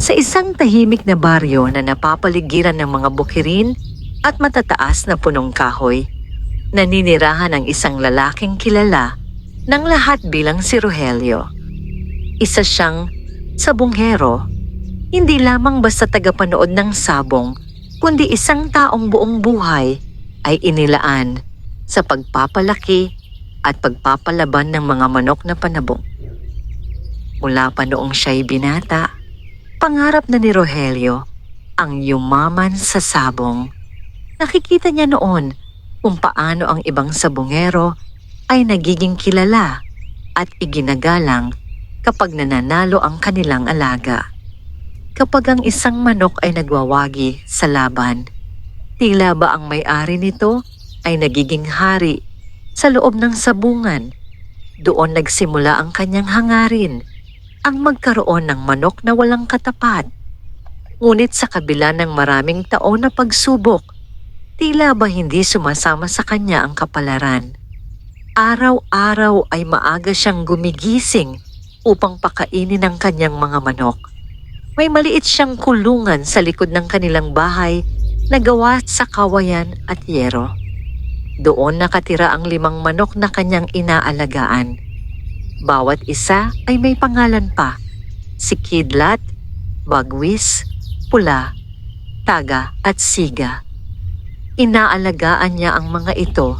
Sa isang tahimik na baryo na napapaligiran ng mga bukirin at matataas na punong kahoy, naninirahan ang isang lalaking kilala ng lahat bilang si Rogelio. Isa siyang sabonghero, hindi lamang basta tagapanood ng sabong, kundi isang taong buong buhay ay inilaan sa pagpapalaki at pagpapalaban ng mga manok na panabong. Mula pa noong siya'y binata, pangarap na ni Rogelio ang yumaman sa sabong. Nakikita niya noon kung paano ang ibang sabongero ay nagiging kilala at iginagalang kapag nananalo ang kanilang alaga. Kapag ang isang manok ay nagwawagi sa laban, tila ba ang may-ari nito ay nagiging hari sa loob ng sabungan. Doon nagsimula ang kanyang hangarin, ang magkaroon ng manok na walang katapat. Ngunit sa kabila ng maraming taon na pagsubok, tila ba hindi sumasama sa kanya ang kapalaran. Araw-araw ay maaga siyang gumigising upang pakainin ang kanyang mga manok. May maliit siyang kulungan sa likod ng kanilang bahay na gawa sa kawayan at yero. Doon nakatira ang 5 manok na kanyang inaalagaan. Bawat isa ay may pangalan pa: si Kidlat, Bagwis, Pula, Taga at Siga. Inaalagaan niya ang mga ito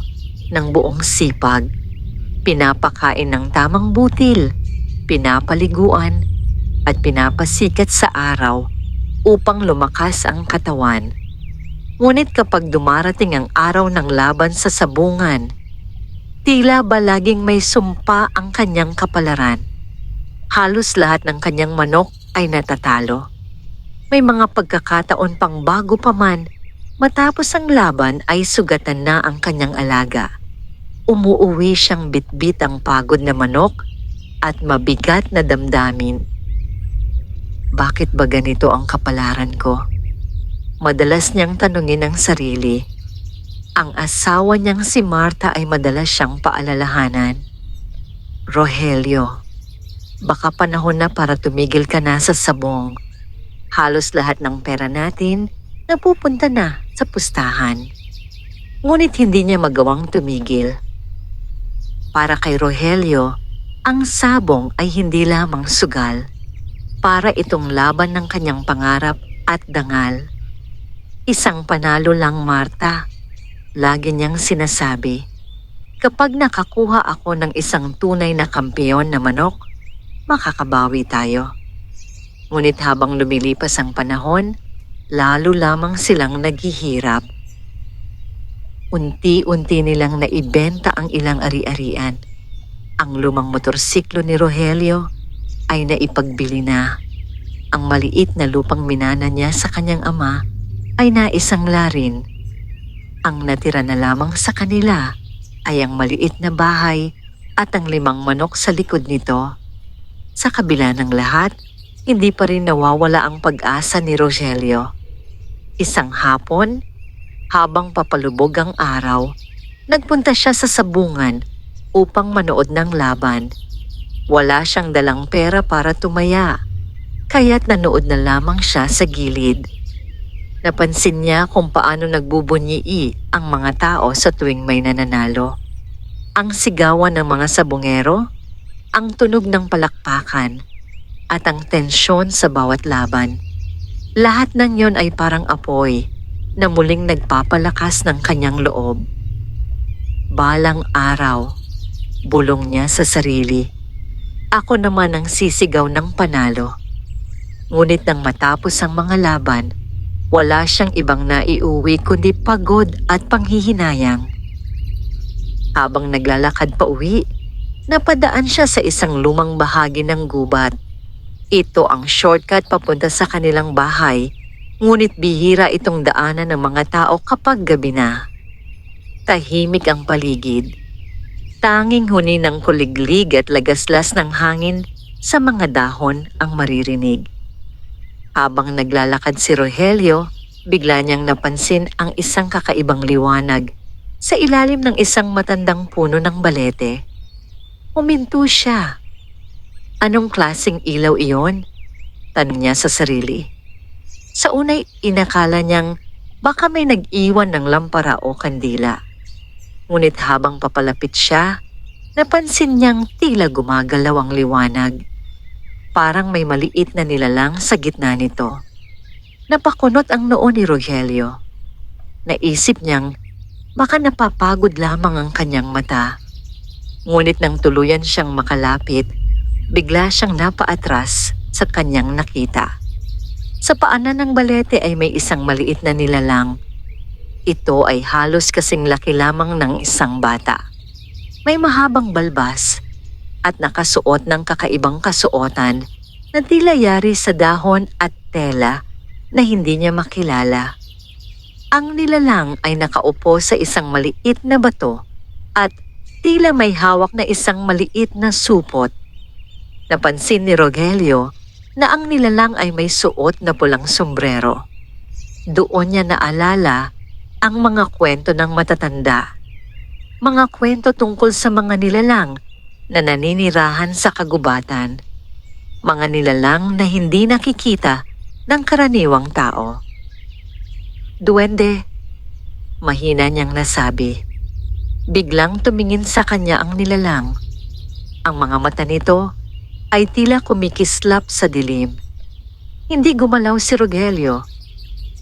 ng buong sipag. Pinapakain ng tamang butil, pinapaliguan at pinapasikat sa araw upang lumakas ang katawan. Ngunit kapag dumarating ang araw ng laban sa sabungan, tila ba laging may sumpa ang kanyang kapalaran. Halos lahat ng kanyang manok ay natatalo. May mga pagkakataon pang bago pa man, matapos ang laban ay sugatan na ang kanyang alaga. Umuuwi siyang bitbit ang pagod na manok at mabigat na damdamin. Bakit ba ganito ang kapalaran ko? Madalas niyang tanungin ang sarili. Ang asawa niyang si Marta ay madalas siyang paalalahanan. Rogelio, baka panahon na para tumigil ka na sa sabong. Halos lahat ng pera natin napupunta na sa pustahan. Ngunit hindi niya magawang tumigil. Para kay Rogelio, ang sabong ay hindi lamang sugal. Para itong laban ng kanyang pangarap at dangal. Isang panalo lang, Marta. Lagi niyang sinasabi. Kapag nakakuha ako ng isang tunay na kampeon na manok, makakabawi tayo. Ngunit habang lumilipas ang panahon, lalo lamang silang naghihirap. Unti-unti nilang naibenta ang ilang ari-arian. Ang lumang motorsiklo ni Rogelio ay naipagbili na. Ang maliit na lupang minana niya sa kanyang ama ay naisangla rin. Ang natira na lamang sa kanila ay ang maliit na bahay at ang 5 manok sa likod nito. Sa kabila ng lahat, hindi pa rin nawawala ang pag-asa ni Rogelio. Isang hapon, habang papalubog ang araw, nagpunta siya sa sabungan upang manood ng laban. Wala siyang dalang pera para tumaya, kaya't nanood na lamang siya sa gilid. Napansin niya kung paano nagbubunyi ang mga tao sa tuwing may nananalo. Ang sigawan ng mga sabongero, ang tunog ng palakpakan, at ang tensyon sa bawat laban. Lahat ng yon ay parang apoy na muling nagpapalakas ng kanyang loob. Balang araw, bulong niya sa sarili. Ako naman ang sisigaw ng panalo. Ngunit nang matapos ang mga laban, wala siyang ibang naiuwi kundi pagod at panghihinayang. Habang naglalakad pa uwi, napadaan siya sa isang lumang bahagi ng gubat. Ito ang shortcut papunta sa kanilang bahay, ngunit bihira itong daanan ng mga tao kapag gabi na. Tahimik ang paligid. Tanging huni ng kuliglig at lagaslas ng hangin sa mga dahon ang maririnig. Habang naglalakad si Rogelio, bigla niyang napansin ang isang kakaibang liwanag sa ilalim ng isang matandang puno ng balete. Huminto siya. Anong klaseng ilaw iyon? Tanong niya sa sarili. Sa unay inakala niyang baka may nag-iwan ng lampara o kandila. Ngunit habang papalapit siya, napansin niyang tila gumagalaw ang liwanag. Parang may maliit na nilalang sa gitna nito. Napakunot ang noo ni Rogelio. Naisip niyang baka napapagod lamang ang kanyang mata. Ngunit nang tuluyan siyang makalapit, bigla siyang napaatras sa kanyang nakita. Sa paanan ng balete ay may isang maliit na nilalang. Ito ay halos kasing laki lamang ng isang bata. May mahabang balbas at nakasuot ng kakaibang kasuotan na tila yari sa dahon at tela na hindi niya makilala. Ang nilalang ay nakaupo sa isang maliit na bato at tila may hawak na isang maliit na supot. Napansin ni Rogelio na ang nilalang ay may suot na pulang sombrero. Doon niya naalala ang mga kwento ng matatanda. Mga kwento tungkol sa mga nilalang na naninirahan sa kagubatan. Mga nilalang na hindi nakikita ng karaniwang tao. Duwende, mahina niyang nasabi. Biglang tumingin sa kanya ang nilalang. Ang mga mata nito ay tila kumikislap sa dilim. Hindi gumalaw si Rogelio.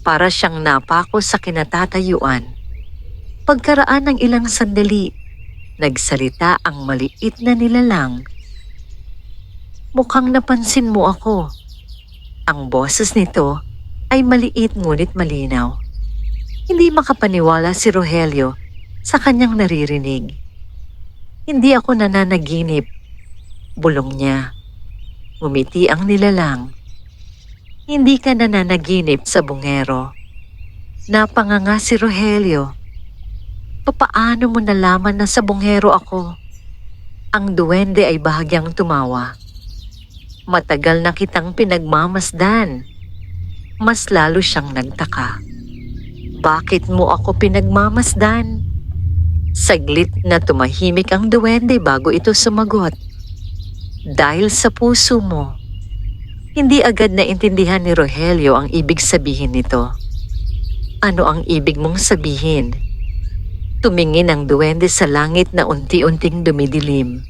Para siyang napako sa kinatatayuan. Pagkaraan ng ilang sandali, nagsalita ang maliit na nilalang. Mukhang napansin mo ako. Ang boses nito ay maliit ngunit malinaw. Hindi makapaniwala si Rogelio sa kanyang naririnig. Hindi ako nananaginip. Bulong niya. Ngumiti ang nilalang. Hindi ka nananaginip sa bungero. Napanganga si Rogelio. Papaano mo nalaman na sa bungero ako? Ang duwende ay bahagyang tumawa. Matagal na kitang pinagmamasdan. Mas lalo siyang nagtaka. Bakit mo ako pinagmamasdan? Saglit na tumahimik ang duwende bago ito sumagot. Dahil sa puso mo. Hindi agad na intindihan ni Rogelio ang ibig sabihin nito. Ano ang ibig mong sabihin? Tumingin ang duwende sa langit na unti-unting dumidilim.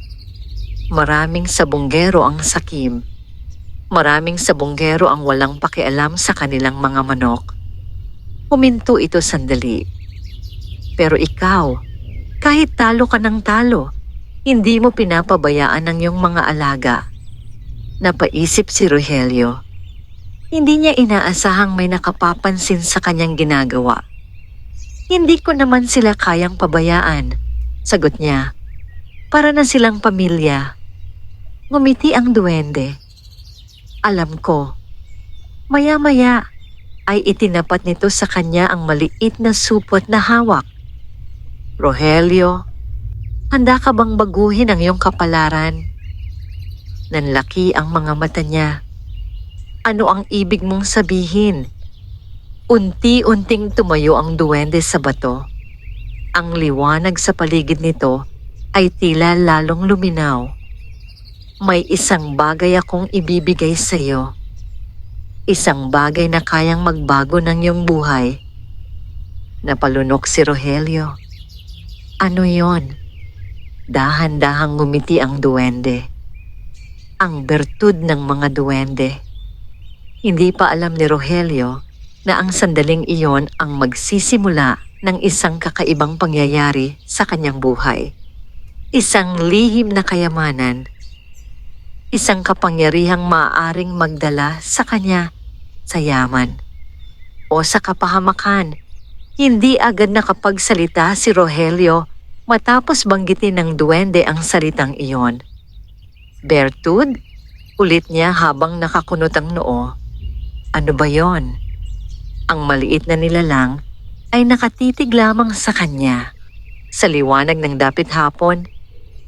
Maraming sabonggero ang sakim. Maraming sabonggero ang walang pakialam sa kanilang mga manok. Huminto ito sandali. Pero ikaw, kahit talo ka ng talo, hindi mo pinapabayaan ang iyong mga alaga. Napaisip si Rogelio. Hindi niya inaasahang may nakapapansin sa kanyang ginagawa. Hindi ko naman sila kayang pabayaan, sagot niya. Para na silang pamilya. Ngumiti ang duwende. Alam ko. Maya-maya ay itinapat nito sa kanya ang maliit na supot na hawak. Rogelio, handa ka bang baguhin ang iyong kapalaran? Nanlaki ang mga mata niya. Ano ang ibig mong sabihin? Unti-unting tumayo ang duwende sa bato. Ang liwanag sa paligid nito ay tila lalong luminaw. May isang bagay akong ibibigay sa iyo. Isang bagay na kayang magbago ng iyong buhay. Napalunok si Rogelio. Ano yon? Dahan-dahang ngumiti ang duwende. Ang bertud ng mga duwende. Hindi pa alam ni Rogelio na ang sandaling iyon ang magsisimula ng isang kakaibang pangyayari sa kanyang buhay. Isang lihim na kayamanan. Isang kapangyarihang maaaring magdala sa kanya sa yaman o sa kapahamakan. Hindi agad nakapagsalita si Rogelio matapos banggitin ng duwende ang salitang iyon. Bertud? Ulit niya habang nakakunot ang noo. Ano ba yon? Ang maliit na nilalang ay nakatitig lamang sa kanya. Sa liwanag ng dapit hapon,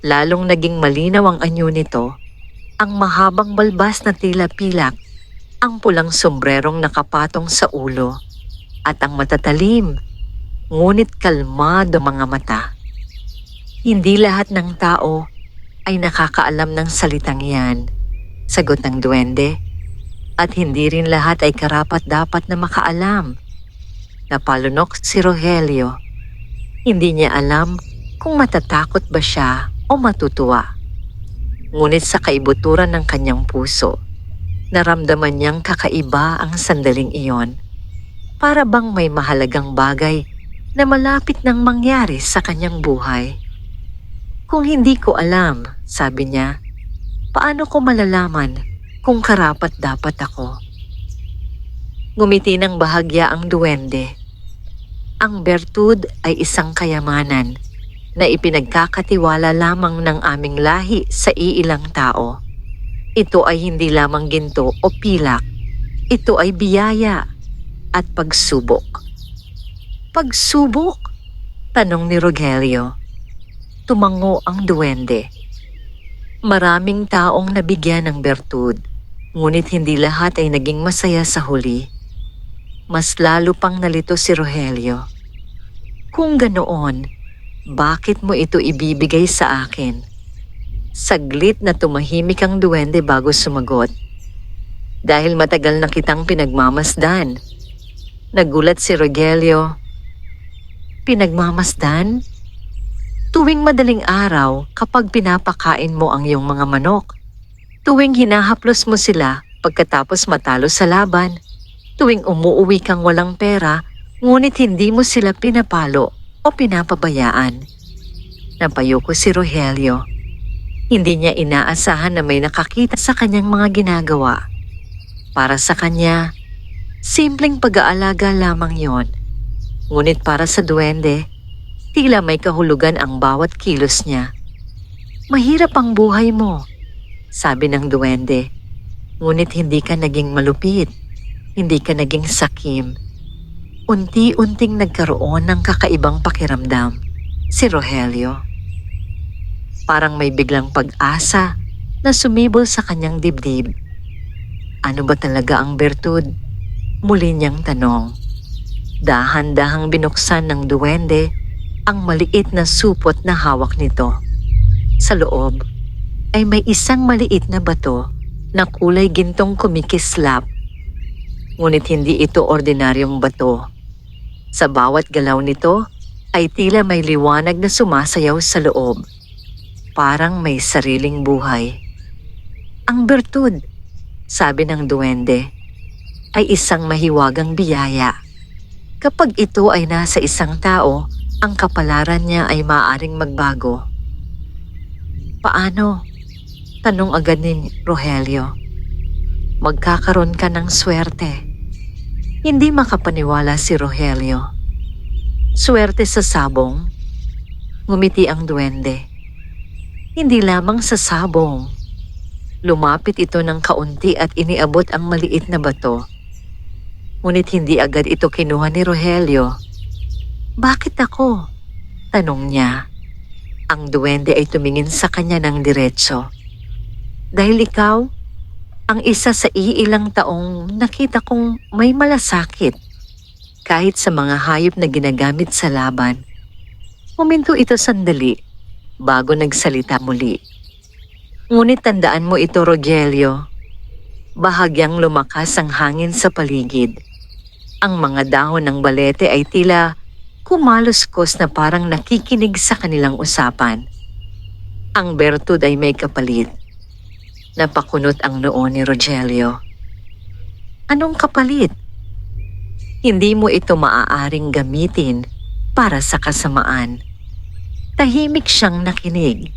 lalong naging malinaw ang anyo nito. Ang mahabang balbas na tila pilak, ang pulang sombrerong nakapatong sa ulo, at ang matatalim, ngunit kalmado mga mata. Hindi lahat ng tao ay nakakaalam ng salitang yan, sagot ng duwende. At hindi rin lahat ay karapat-dapat na makaalam. Napalunok si Rogelio. Hindi niya alam kung matatakot ba siya o matutuwa. Ngunit sa kaibuturan ng kanyang puso, naramdaman niyang kakaiba ang sandaling iyon. Para bang may mahalagang bagay na malapit nang mangyari sa kanyang buhay. Kung hindi ko alam, sabi niya, paano ko malalaman kung karapat-dapat ako? Ngumiti ng bahagya ang duwende. Ang bertud ay isang kayamanan na ipinagkakatiwala lamang ng aming lahi sa iilang tao. Ito ay hindi lamang ginto o pilak. Ito ay biyaya at pagsubok. Pagsubok? Tanong ni Rogelio. Tumango ang duwende. Maraming taong nabigyan ng bertud, ngunit hindi lahat ay naging masaya sa huli. Mas lalo pang nalito si Rogelio. Kung ganoon, bakit mo ito ibibigay sa akin? Saglit na tumahimik ang duwende bago sumagot. Dahil matagal na kitang pinagmamasdan. Nagulat si Rogelio. Pinagmamasdan? Tuwing madaling araw kapag pinapakain mo ang iyong mga manok. Tuwing hinahaplos mo sila pagkatapos matalo sa laban. Tuwing umuuwi kang walang pera, ngunit hindi mo sila pinapalo o pinapabayaan. Napayuko si Rogelio. Hindi niya inaasahan na may nakakita sa kanyang mga ginagawa. Para sa kanya, simpleng pag-aalaga lamang yon. Ngunit para sa duwende, tila may kahulugan ang bawat kilos niya. Mahirap ang buhay mo, sabi ng duwende. Ngunit hindi ka naging malupit, hindi ka naging sakim. Unti-unting nagkaroon ng kakaibang pakiramdam si Rogelio. Parang may biglang pag-asa na sumibol sa kanyang dibdib. Ano ba talaga ang bertud? Muli niyang tanong. Dahan-dahang binuksan ng duwende ang maliit na supot na hawak nito. Sa loob ay may isang maliit na bato na kulay gintong kumikislap. Ngunit hindi ito ordinaryong bato. Sa bawat galaw nito ay tila may liwanag na sumasayaw sa loob. Parang may sariling buhay. Ang bertud, sabi ng duwende, ay isang mahiwagang biyaya. Kapag ito ay nasa isang tao, ang kapalaran niya ay maaaring magbago. Paano? Tanong agad ni Rogelio. Magkakaroon ka ng swerte. Hindi makapaniwala si Rogelio. Swerte sa sabong? Ngumiti ang duwende. Hindi lamang sa sabong. Lumapit ito ng kaunti at iniabot ang maliit na bato. Ngunit hindi agad ito kinuha ni Rogelio. Bakit ako? Tanong niya. Ang duwende ay tumingin sa kanya ng diretso. Dahil ikaw, ang isa sa iilang taong nakita kong may malasakit. Kahit sa mga hayop na ginagamit sa laban. Huminto ito sandali bago nagsalita muli. Ngunit tandaan mo ito, Rogelio. Bahagyang lumakas ang hangin sa paligid. Ang mga dahon ng balete ay tila kumaluskos na parang nakikinig sa kanilang usapan. Ang bertud ay may kapalit. Napakunot ang noo ni Rogelio. Anong kapalit? Hindi mo ito maaaring gamitin para sa kasamaan. Tahimik siyang nakinig.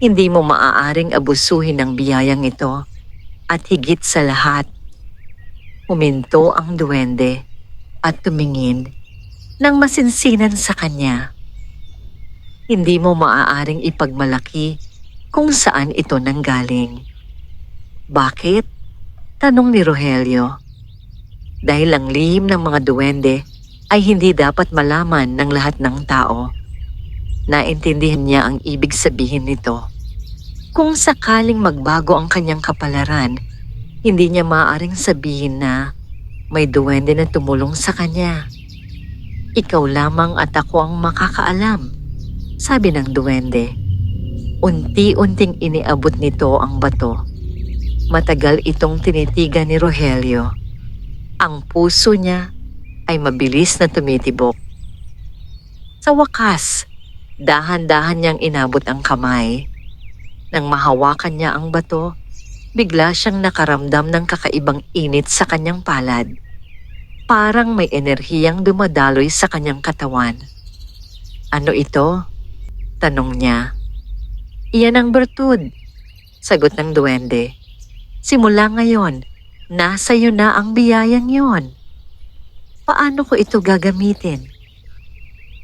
Hindi mo maaaring abusuhin ang biyayang ito at higit sa lahat, huminto ang duwende at tumingin ng masinsinan sa kanya. Hindi mo maaaring ipagmalaki kung saan ito nanggaling. Bakit? Tanong ni Rogelio. Dahil ang lihim ng mga duwende ay hindi dapat malaman ng lahat ng tao. Naintindihan niya ang ibig sabihin nito. Kung sakaling magbago ang kanyang kapalaran, hindi niya maaaring sabihin na may duwende na tumulong sa kanya. Ikaw lamang at ako ang makakaalam, sabi ng duwende. Unti-unting iniabot nito ang bato. Matagal itong tinitigan ni Rogelio. Ang puso niya ay mabilis na tumitibok. Sa wakas, dahan-dahan niyang inabot ang kamay. Nang mahawakan niya ang bato, bigla siyang nakaramdam ng kakaibang init sa kanyang palad. Parang may enerhiyang dumadaloy sa kanyang katawan. Ano ito? Tanong niya. Iyan ang bertud, sagot ng duwende. Simula ngayon, nasa iyo na ang biyayang yon. Paano ko ito gagamitin?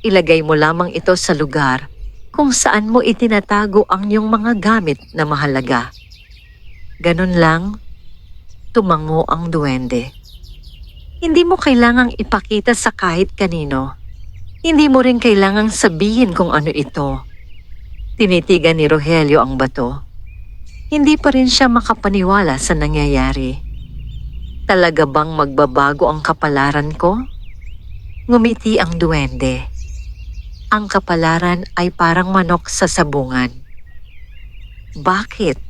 Ilagay mo lamang ito sa lugar kung saan mo itinatago ang iyong mga gamit na mahalaga. Ganun lang, tumango ang duwende. Hindi mo kailangang ipakita sa kahit kanino. Hindi mo rin kailangang sabihin kung ano ito. Tinitigan ni Rogelio ang bato. Hindi pa rin siya makapaniwala sa nangyayari. Talaga bang magbabago ang kapalaran ko? Ngumiti ang duwende. Ang kapalaran ay parang manok sa sabungan. Bakit?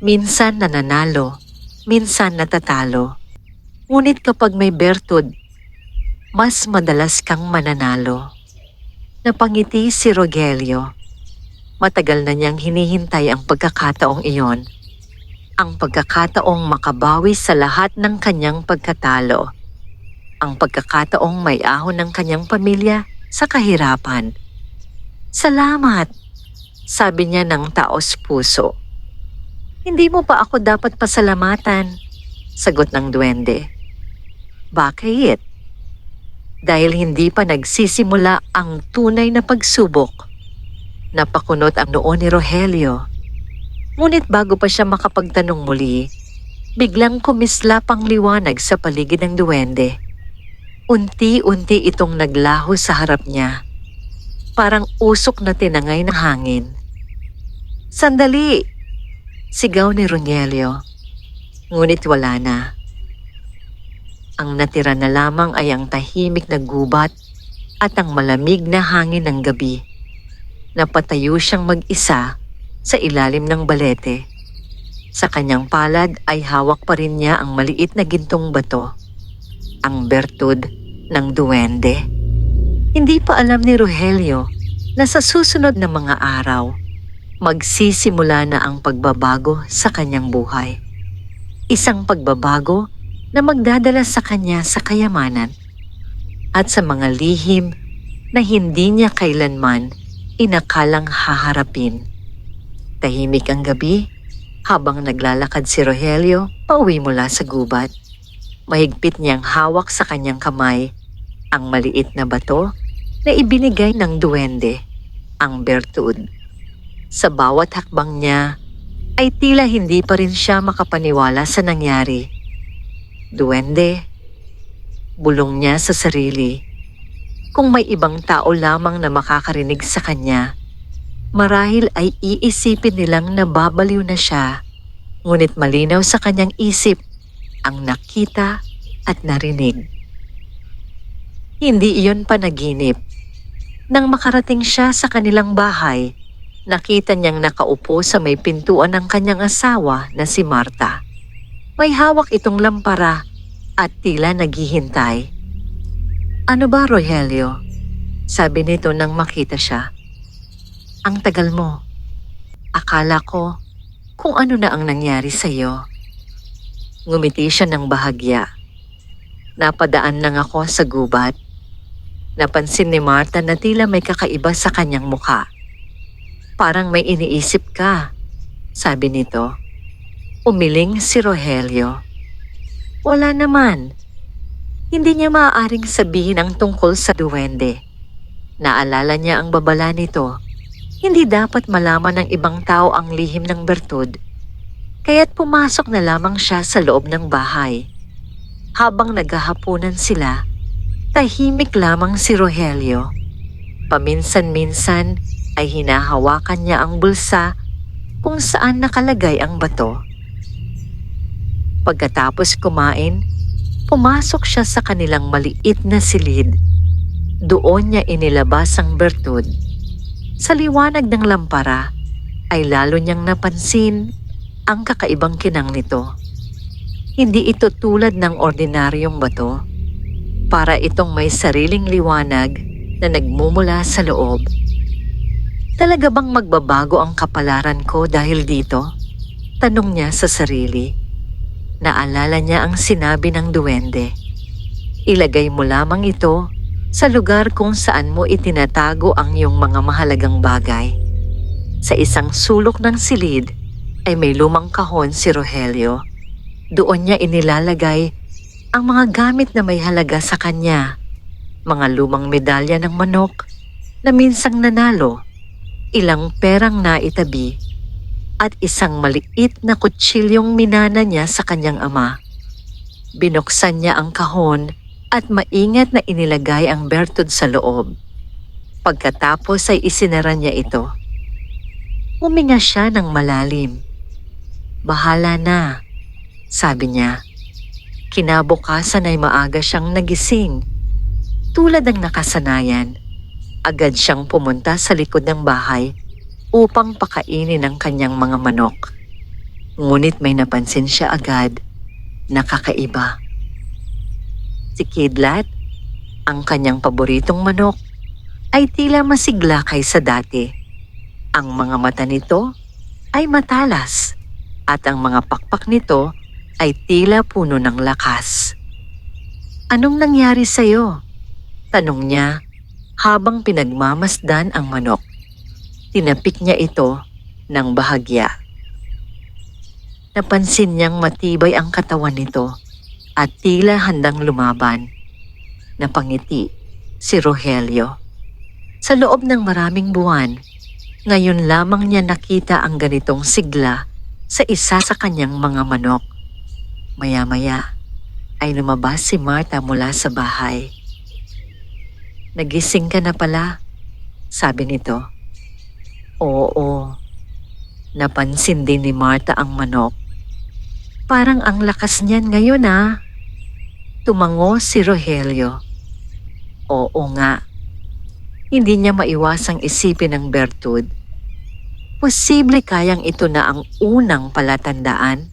Minsan nananalo, minsan natatalo. Ngunit kapag may bertud, mas madalas kang mananalo. Napangiti si Rogelio. Matagal na niyang hinihintay ang pagkakataong iyon. Ang pagkakataong makabawi sa lahat ng kanyang pagkatalo. Ang pagkakataong may ahon ng kanyang pamilya sa kahirapan. Salamat, sabi niya ng taos puso. Hindi mo pa ako dapat pasalamatan, sagot ng duwende. Bakit? Dahil hindi pa nagsisimula ang tunay na pagsubok. Napakunot ang noo ni Rogelio. Ngunit bago pa siya makapagtanong muli, biglang kumislap ang liwanag sa paligid ng duwende. Unti-unti itong naglaho sa harap niya. Parang usok na tinangay ng hangin. Sandali! Sigaw ni Rogelio. Ngunit wala na. Ang natira na lamang ay ang tahimik na gubat at ang malamig na hangin ng gabi. Napatayo siyang mag-isa sa ilalim ng balete. Sa kanyang palad ay hawak pa rin niya ang maliit na gintong bato. Ang bertud ng duwende. Hindi pa alam ni Rogelio na sa susunod na mga araw, magsisimula na ang pagbabago sa kanyang buhay. Isang pagbabago na magdadala sa kanya sa kayamanan at sa mga lihim na hindi niya kailanman inakalang haharapin. Tahimik ang gabi habang naglalakad si Rogelio pauwi mula sa gubat. Mahigpit niyang hawak sa kanyang kamay ang maliit na bato na ibinigay ng duwende, ang bertud. Sa bawat hakbang niya ay tila hindi pa rin siya makapaniwala sa nangyari. Duwende, bulong niya sa sarili. Kung may ibang tao lamang na makakarinig sa kanya, marahil ay iisipin nilang nababaliw na siya, ngunit malinaw sa kanyang isip ang nakita at narinig. Hindi iyon panaginip. Nang makarating siya sa kanilang bahay, nakita niyang nakaupo sa may pintuan ng kanyang asawa na si Marta. May hawak itong lampara at tila naghihintay. Ano ba, Rogelio? Sabi nito nang makita siya. Ang tagal mo. Akala ko kung ano na ang nangyari sa iyo. Ngumiti siya ng bahagya. Napadaan lang ako sa gubat. Napansin ni Marta na tila may kakaiba sa kanyang mukha. Parang may iniisip ka, sabi nito. Umiling si Rogelio. Wala naman. Hindi niya maaaring sabihin ang tungkol sa duwende. Naalala niya ang babala nito. Hindi dapat malaman ng ibang tao ang lihim ng bertud. Kaya't pumasok na lamang siya sa loob ng bahay. Habang naghahapunan sila, tahimik lamang si Rogelio. Paminsan-minsan ay hinahawakan niya ang bulsa kung saan nakalagay ang bato. Pagkatapos kumain, pumasok siya sa kanilang maliit na silid. Doon niya inilabas ang bertud. Sa liwanag ng lampara ay lalo niyang napansin ang kakaibang kinang nito. Hindi ito tulad ng ordinaryong bato. Para itong may sariling liwanag na nagmumula sa loob. Talaga bang magbabago ang kapalaran ko dahil dito? Tanong niya sa sarili. Naalala niya ang sinabi ng duwende. Ilagay mo lamang ito sa lugar kung saan mo itinatago ang iyong mga mahalagang bagay. Sa isang sulok ng silid ay may lumang kahon si Rogelio. Doon niya inilalagay ang mga gamit na may halaga sa kanya. Mga lumang medalya ng manok na minsang nanalo, ilang perang naitabi, at isang maliit na kutsilyong minana niya sa kanyang ama. Binuksan niya ang kahon at maingat na inilagay ang bertud sa loob. Pagkatapos ay isinara niya ito. Huminga siya ng malalim. Bahala na, sabi niya. Kinabukasan ay maaga siyang nagising. Tulad ng nakasanayan, agad siyang pumunta sa likod ng bahay upang pakainin ang kanyang mga manok. Ngunit may napansin siya agad na kakaiba. Si Kidlat, ang kanyang paboritong manok, ay tila masigla kaysa dati. Ang mga mata nito ay matalas at ang mga pakpak nito ay tila puno ng lakas. Anong nangyari sa'yo? Tanong niya habang pinagmamasdan ang manok. Tinapik niya ito ng bahagya. Napansin niyang matibay ang katawan nito at tila handang lumaban. Napangiti si Rogelio. Sa loob ng maraming buwan, ngayon lamang niya nakita ang ganitong sigla sa isa sa kanyang mga manok. Maya-maya ay lumabas si Marta mula sa bahay. Nagising ka na pala, sabi nito. Oo, napansin din ni Marta ang manok. Parang ang lakas niyan ngayon ah. Tumango si Rogelio. Oo nga. Hindi niya maiwasang isipin ng bertud. Posible kayang ito na ang unang palatandaan.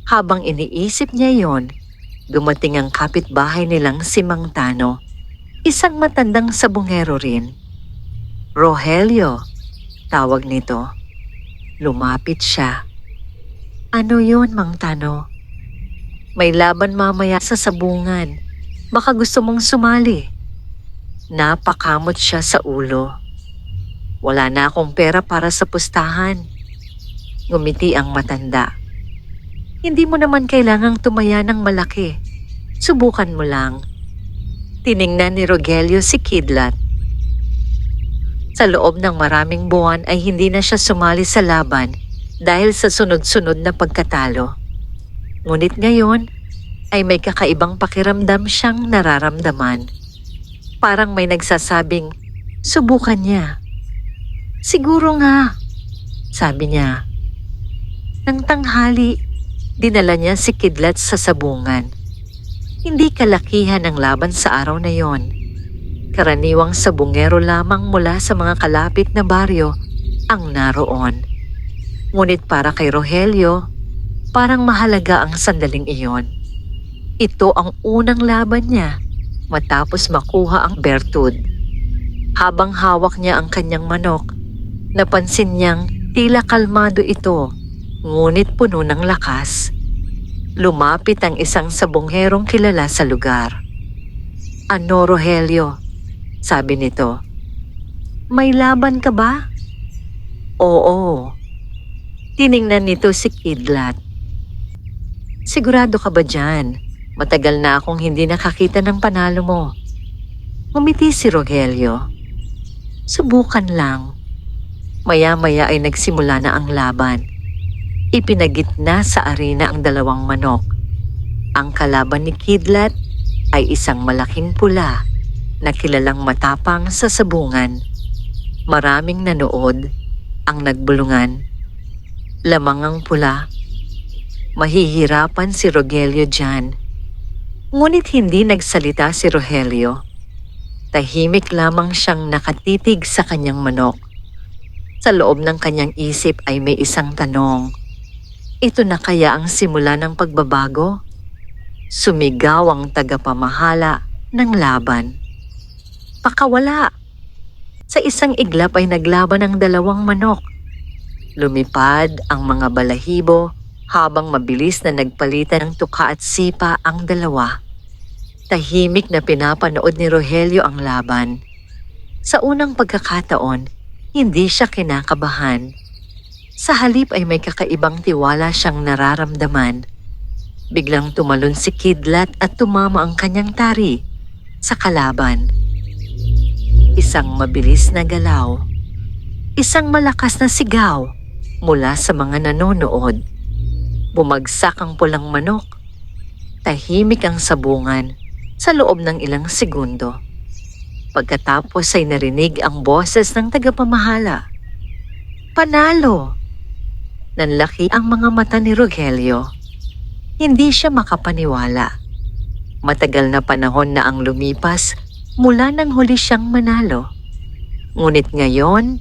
Habang iniisip niya yon, dumating ang kapitbahay nilang si Mang Tano, isang matandang sabungero rin. Rogelio, tawag nito. Lumapit siya. Ano yon, Mang Tano? May laban mamaya sa sabungan. Baka gusto mong sumali. Napakamot siya sa ulo. Wala na akong pera para sa pustahan. Ngumiti ang matanda. Hindi mo naman kailangang tumaya ng malaki. Subukan mo lang. Tiningnan ni Rogelio si Kidlat. Sa loob ng maraming buwan ay hindi na siya sumali sa laban dahil sa sunod-sunod na pagkatalo. Ngunit ngayon ay may kakaibang pakiramdam siyang nararamdaman. Parang may nagsasabing, subukan niya. Siguro nga, sabi niya. Nang tanghali, dinala niya si Kidlat sa sabungan. Hindi kalakihan ang laban sa araw na yon. Karaniwang sabungero lamang mula sa mga kalapit na baryo ang naroon. Ngunit para kay Rogelio, parang mahalaga ang sandaling iyon. Ito ang unang laban niya matapos makuha ang bertud. Habang hawak niya ang kanyang manok, napansin niyang tila kalmado ito, ngunit puno ng lakas. Lumapit ang isang sabongherong kilala sa lugar. Ano, Rogelio? Sabi nito. May laban ka ba? Oo. Tiningnan nito si Kidlat. Sigurado ka ba dyan? Matagal na akong hindi nakakita ng panalo mo. Ngumiti si Rogelio. Subukan lang. Maya-maya ay nagsimula na ang laban. Ipinagitna sa arena ang dalawang manok. Ang kalaban ni Kidlat ay isang malaking pula na kilalang matapang sa sabungan. Maraming nanood ang nagbulungan. Lamang ang pula. Mahihirapan si Rogelio dyan. Ngunit hindi nagsalita si Rogelio. Tahimik lamang siyang nakatitig sa kanyang manok. Sa loob ng kanyang isip ay may isang tanong. Ito na kaya ang simula ng pagbabago? Sumigaw ang tagapamahala ng laban. Pakawala! Sa isang iglap ay naglaban ang dalawang manok. Lumipad ang mga balahibo habang mabilis na nagpalitan ng tuka at sipa ang dalawa. Tahimik na pinapanood ni Rogelio ang laban. Sa unang pagkakataon, hindi siya kinakabahan. Sa halip ay may kakaibang tiwala siyang nararamdaman. Biglang tumalon si Kidlat at tumama ang kanyang tari sa kalaban. Isang mabilis na galaw, isang malakas na sigaw mula sa mga nanonood. Bumagsak ang pulang manok. Tahimik ang sabungan sa loob ng ilang segundo. Pagkatapos ay narinig ang boses ng tagapamahala. Panalo! Nanlaki ang mga mata ni Rogelio. Hindi siya makapaniwala. Matagal na panahon na ang lumipas mula nang huli siyang manalo. Ngunit ngayon,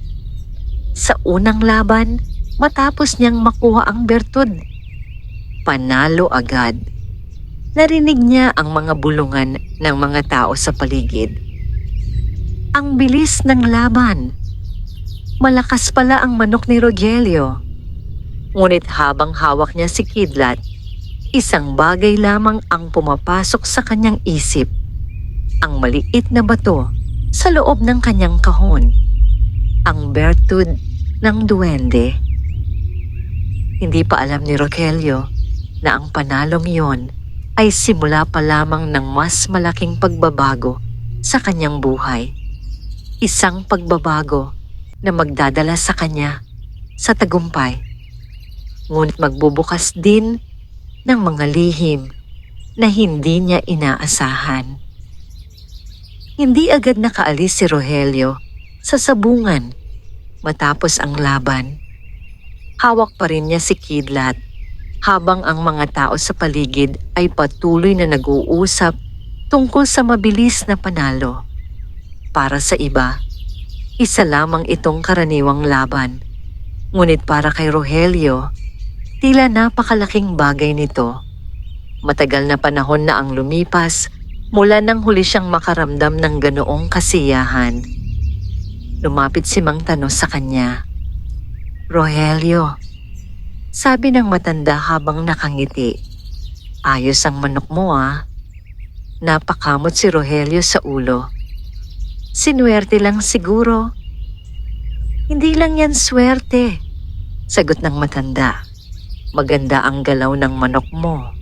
sa unang laban, matapos niyang makuha ang bertud, panalo agad. Narinig niya ang mga bulungan ng mga tao sa paligid. Ang bilis ng laban. Malakas pala ang manok ni Rogelio. Ngunit habang hawak niya si Kidlat, isang bagay lamang ang pumapasok sa kanyang isip. Ang maliit na bato sa loob ng kanyang kahon. Ang bertud ng duwende. Hindi pa alam ni Rogelio na ang panalong iyon ay simula pa lamang ng mas malaking pagbabago sa kanyang buhay. Isang pagbabago na magdadala sa kanya sa tagumpay. Ngunit magbubukas din ng mga lihim na hindi niya inaasahan. Hindi agad nakaalis si Rogelio sa sabungan matapos ang laban. Hawak pa rin niya si Kidlat habang ang mga tao sa paligid ay patuloy na nag-uusap tungkol sa mabilis na panalo. Para sa iba, isa lamang itong karaniwang laban. Ngunit para kay Rogelio, tila napakalaking bagay nito. Matagal na panahon na ang lumipas mula nang huli siyang makaramdam ng ganoong kasiyahan. Lumapit si Mang Tano sa kanya. Rogelio, sabi ng matanda habang nakangiti. Ayos ang manok mo ah. Napakamot si Rogelio sa ulo. Sinuwerte lang siguro. Hindi lang yan swerte, sagot ng matanda. Maganda ang galaw ng manok mo.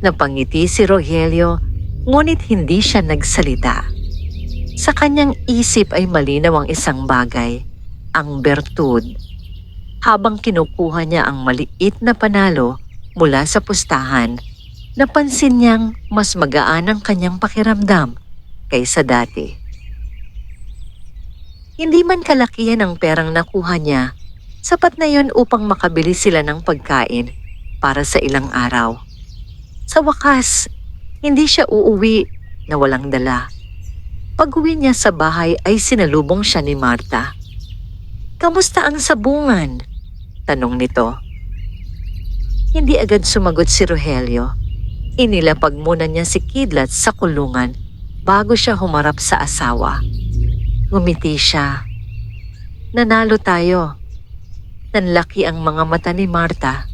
Napangiti si Rogelio, ngunit hindi siya nagsalita. Sa kanyang isip ay malinaw ang isang bagay, ang bertud. Habang kinukuha niya ang maliit na panalo mula sa pustahan, napansin niyang mas magaan ang kanyang pakiramdam kaysa dati. Hindi man kalakihan ang perang nakuha niya, sapat na yon upang makabili sila ng pagkain para sa ilang araw. Sa wakas, hindi siya uuwi na walang dala. Pag-uwi niya sa bahay ay sinalubong siya ni Marta. Kamusta ang sabungan? Tanong nito. Hindi agad sumagot si Rogelio. Inilapag muna niya si Kidlat sa kulungan bago siya humarap sa asawa. Ngumiti siya. Nanalo tayo. Nanlaki ang mga mata ni Marta.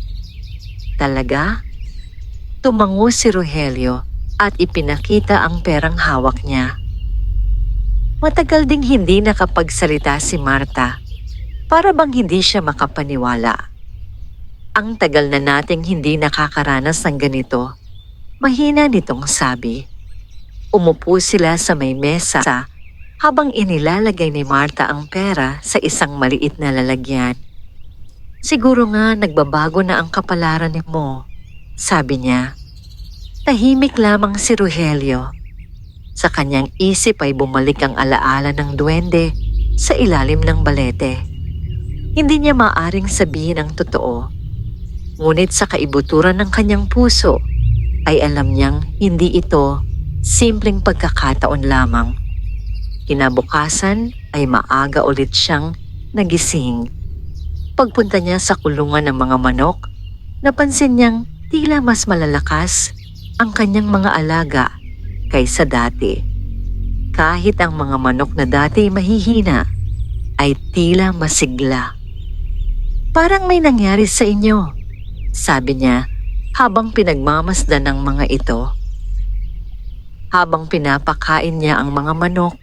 Talaga? Tumango si Rogelio at ipinakita ang perang hawak niya. Matagal ding hindi nakapagsalita si Marta. Para bang hindi siya makapaniwala. Ang tagal na nating hindi nakakaranas ng ganito. Mahina nitong sabi. Umupo sila sa may mesa habang inilalagay ni Marta ang pera sa isang maliit na lalagyan. Siguro nga nagbabago na ang kapalaran mo, sabi niya. Tahimik lamang si Rogelio. Sa kanyang isip ay bumalik ang alaala ng duwende sa ilalim ng balete. Hindi niya maaring sabihin ang totoo. Ngunit sa kaibuturan ng kanyang puso, ay alam niyang hindi ito simpleng pagkakataon lamang. Kinabukasan ay maaga ulit siyang nagising. Pagpunta niya sa kulungan ng mga manok, Napansin niyang tila mas malalakas ang kanyang mga alaga kaysa dati. Kahit ang mga manok na dati mahihina ay tila masigla. "Parang may nangyari sa inyo," sabi niya habang pinagmamasdan ng mga ito. Habang pinapakain niya ang mga manok,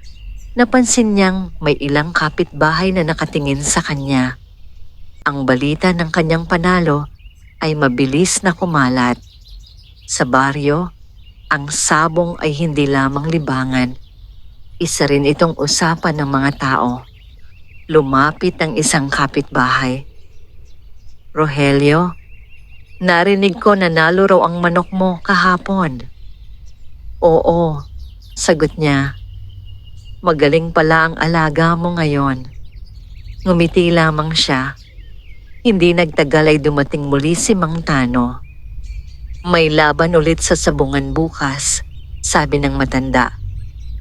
napansin niyang may ilang kapitbahay na nakatingin sa kanya. Ang balita ng kanyang panalo ay mabilis na kumalat. Sa baryo, ang sabong ay hindi lamang libangan. Isa rin itong usapan ng mga tao. Lumapit ang isang kapitbahay. "Rogelio, narinig ko na nanalo raw ang manok mo kahapon." "Oo," sagot niya. "Magaling pala ang alaga mo ngayon." Ngumiti lamang siya. Hindi nagtagal ay dumating muli si Mang Tano. "May laban ulit sa sabungan bukas," sabi ng matanda.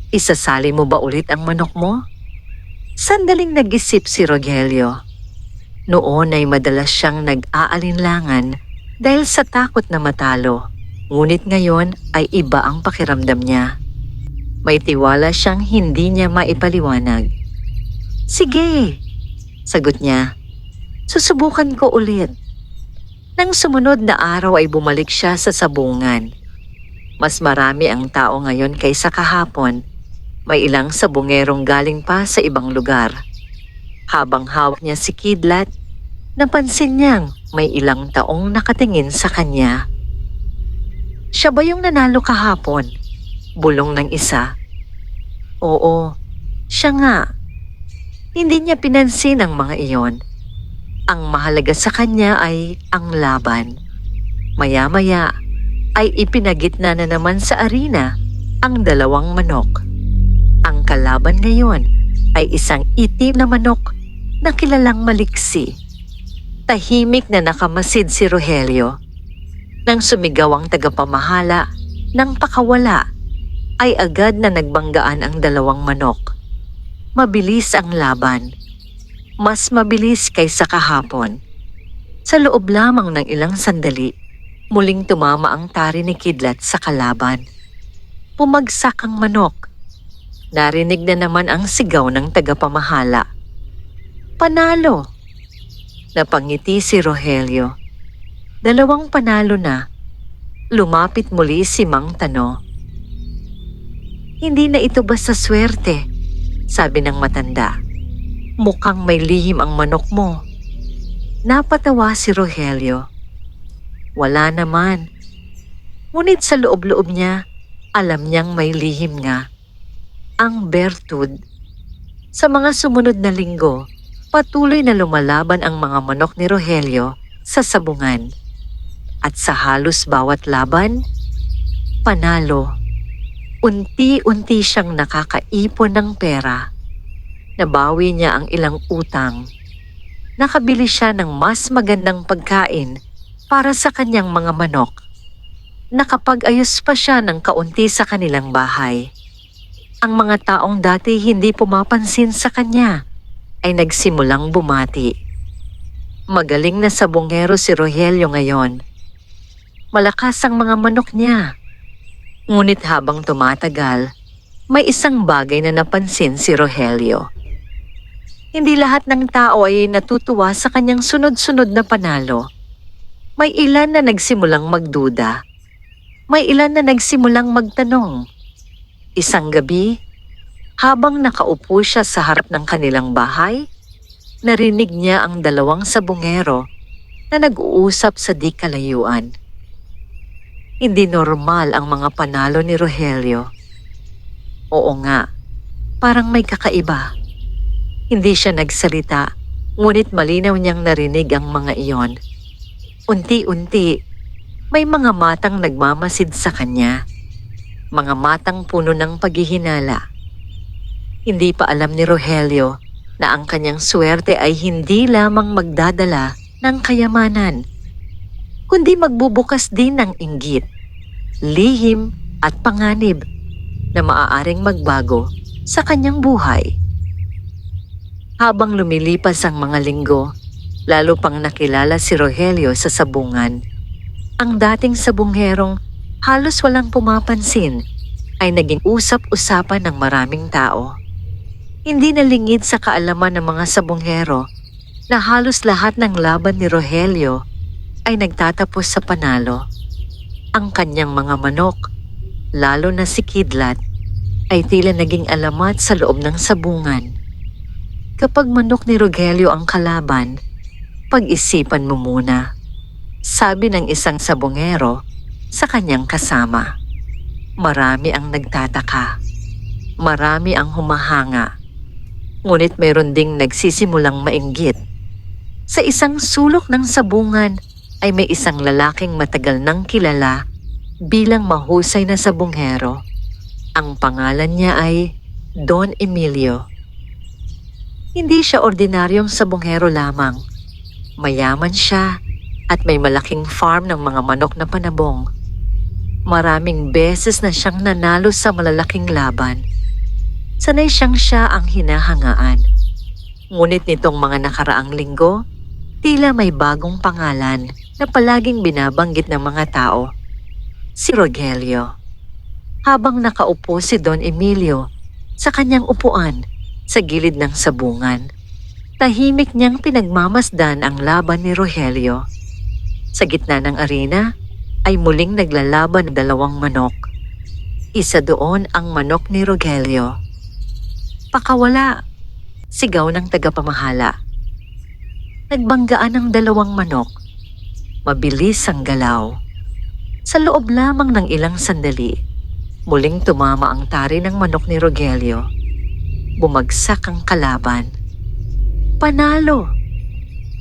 "Isasali mo ba ulit ang manok mo?" Sandaling nag-isip si Rogelio. Noon ay madalas siyang nag-aalinlangan dahil sa takot na matalo. Ngunit ngayon ay iba ang pakiramdam niya. May tiwala siyang hindi niya maipaliwanag. "Sige," sagot niya. "Susubukan ko ulit." Nang sumunod na araw ay bumalik siya sa sabungan. Mas marami ang tao ngayon kaysa kahapon. May ilang sabungerong galing pa sa ibang lugar. Habang hawak niya si Kidlat, napansin niyang may ilang taong nakatingin sa kanya. "Siya ba yung nanalo kahapon?" bulong ng isa. "Oo, siya nga." Hindi niya pinansin ang mga iyon. Ang mahalaga sa kanya ay ang laban. Maya-maya ay ipinagitna na naman sa arena ang dalawang manok. Ang kalaban ngayon ay isang itim na manok na kilalang maliksi. Tahimik na nakamasid si Rogelio. Nang sumigaw ang tagapamahala ng pakawala, ay agad na nagbanggaan ang dalawang manok. Mabilis ang laban. Mas mabilis kaysa kahapon. Sa loob lamang ng ilang sandali, muling tumama ang tari ni Kidlat sa kalaban. Pumagsak ang manok. Narinig na naman ang sigaw ng tagapamahala. "Panalo!" Napangiti si Rogelio. Dalawang panalo na. Lumapit muli si Mang Tano. "Hindi na ito basta swerte," sabi ng matanda. "Mukhang may lihim ang manok mo." Napatawa si Rogelio. Wala naman. Ngunit sa loob-loob niya, alam niyang may lihim nga. Ang bertud. Sa mga sumunod na linggo, patuloy na lumalaban ang mga manok ni Rogelio sa sabungan. At sa halos bawat laban, panalo. Unti-unti siyang nakakaipon ng pera. Nabawi niya ang ilang utang. Nakabili siya ng mas magandang pagkain para sa kanyang mga manok. Nakapag-ayos pa siya ng kaunti sa kanilang bahay. Ang mga taong dati hindi pumapansin sa kanya ay nagsimulang bumati. Magaling na sabongero si Rogelio ngayon. Malakas ang mga manok niya. Ngunit habang tumatagal, may isang bagay na napansin si Rogelio. Hindi lahat ng tao ay natutuwa sa kanyang sunod-sunod na panalo. May ilan na nagsimulang magduda. May ilan na nagsimulang magtanong. Isang gabi, habang nakaupo siya sa harap ng kanilang bahay, narinig niya ang dalawang sabongero na nag-uusap sa di kalayuan. Hindi normal ang mga panalo ni Rogelio. Oo nga, parang may kakaiba. Hindi siya nagsalita, ngunit malinaw niyang narinig ang mga iyon. Unti-unti, may mga matang nagmamasid sa kanya. Mga matang puno ng paghihinala. Hindi pa alam ni Rogelio na ang kanyang swerte ay hindi lamang magdadala ng kayamanan, kundi magbubukas din ng inggit, lihim at panganib na maaaring magbago sa kanyang buhay. Habang lumilipas ang mga linggo, Lalo pang nakilala si Rogelio sa sabungan. Ang dating sabungherong halos walang pumapansin ay naging usap-usapan ng maraming tao. Hindi nalingid sa kaalaman ng mga sabunghero na halos lahat ng laban ni Rogelio ay nagtatapos sa panalo. Ang kanyang mga manok, lalo na si Kidlat, ay tila naging alamat sa loob ng sabungan. Kapag manok ni Rogelio ang kalaban, pag-isipan mo muna, sabi ng isang sabungero sa kanyang kasama. Marami ang nagtataka, marami ang humahanga, ngunit mayroon ding nagsisimulang mainggit. Sa isang sulok ng sabungan ay may isang lalaking matagal nang kilala bilang mahusay na sabunghero. Ang pangalan niya ay Don Emilio. Hindi siya ordinaryong sabunghero lamang. Mayaman siya at may malaking farm ng mga manok na panabong. Maraming beses na siyang nanalo sa malalaking laban. Sanay siya ang hinahangaan. Ngunit nitong mga nakaraang linggo, tila may bagong pangalan na palaging binabanggit ng mga tao. Si Rogelio. Habang nakaupo si Don Emilio sa kanyang upuan sa gilid ng sabungan, tahimik niyang pinagmamasdan ang laban ni Rogelio. Sa gitna ng arena ay muling naglalaban ng dalawang manok. Isa doon ang manok ni Rogelio. Pakawala, sigaw ng tagapamahala. Nagbanggaan ang dalawang manok. Mabilis ang galaw. Sa loob lamang ng ilang sandali, muling tumama ang tari ng manok ni Rogelio. Bumagsak ang kalaban. Panalo!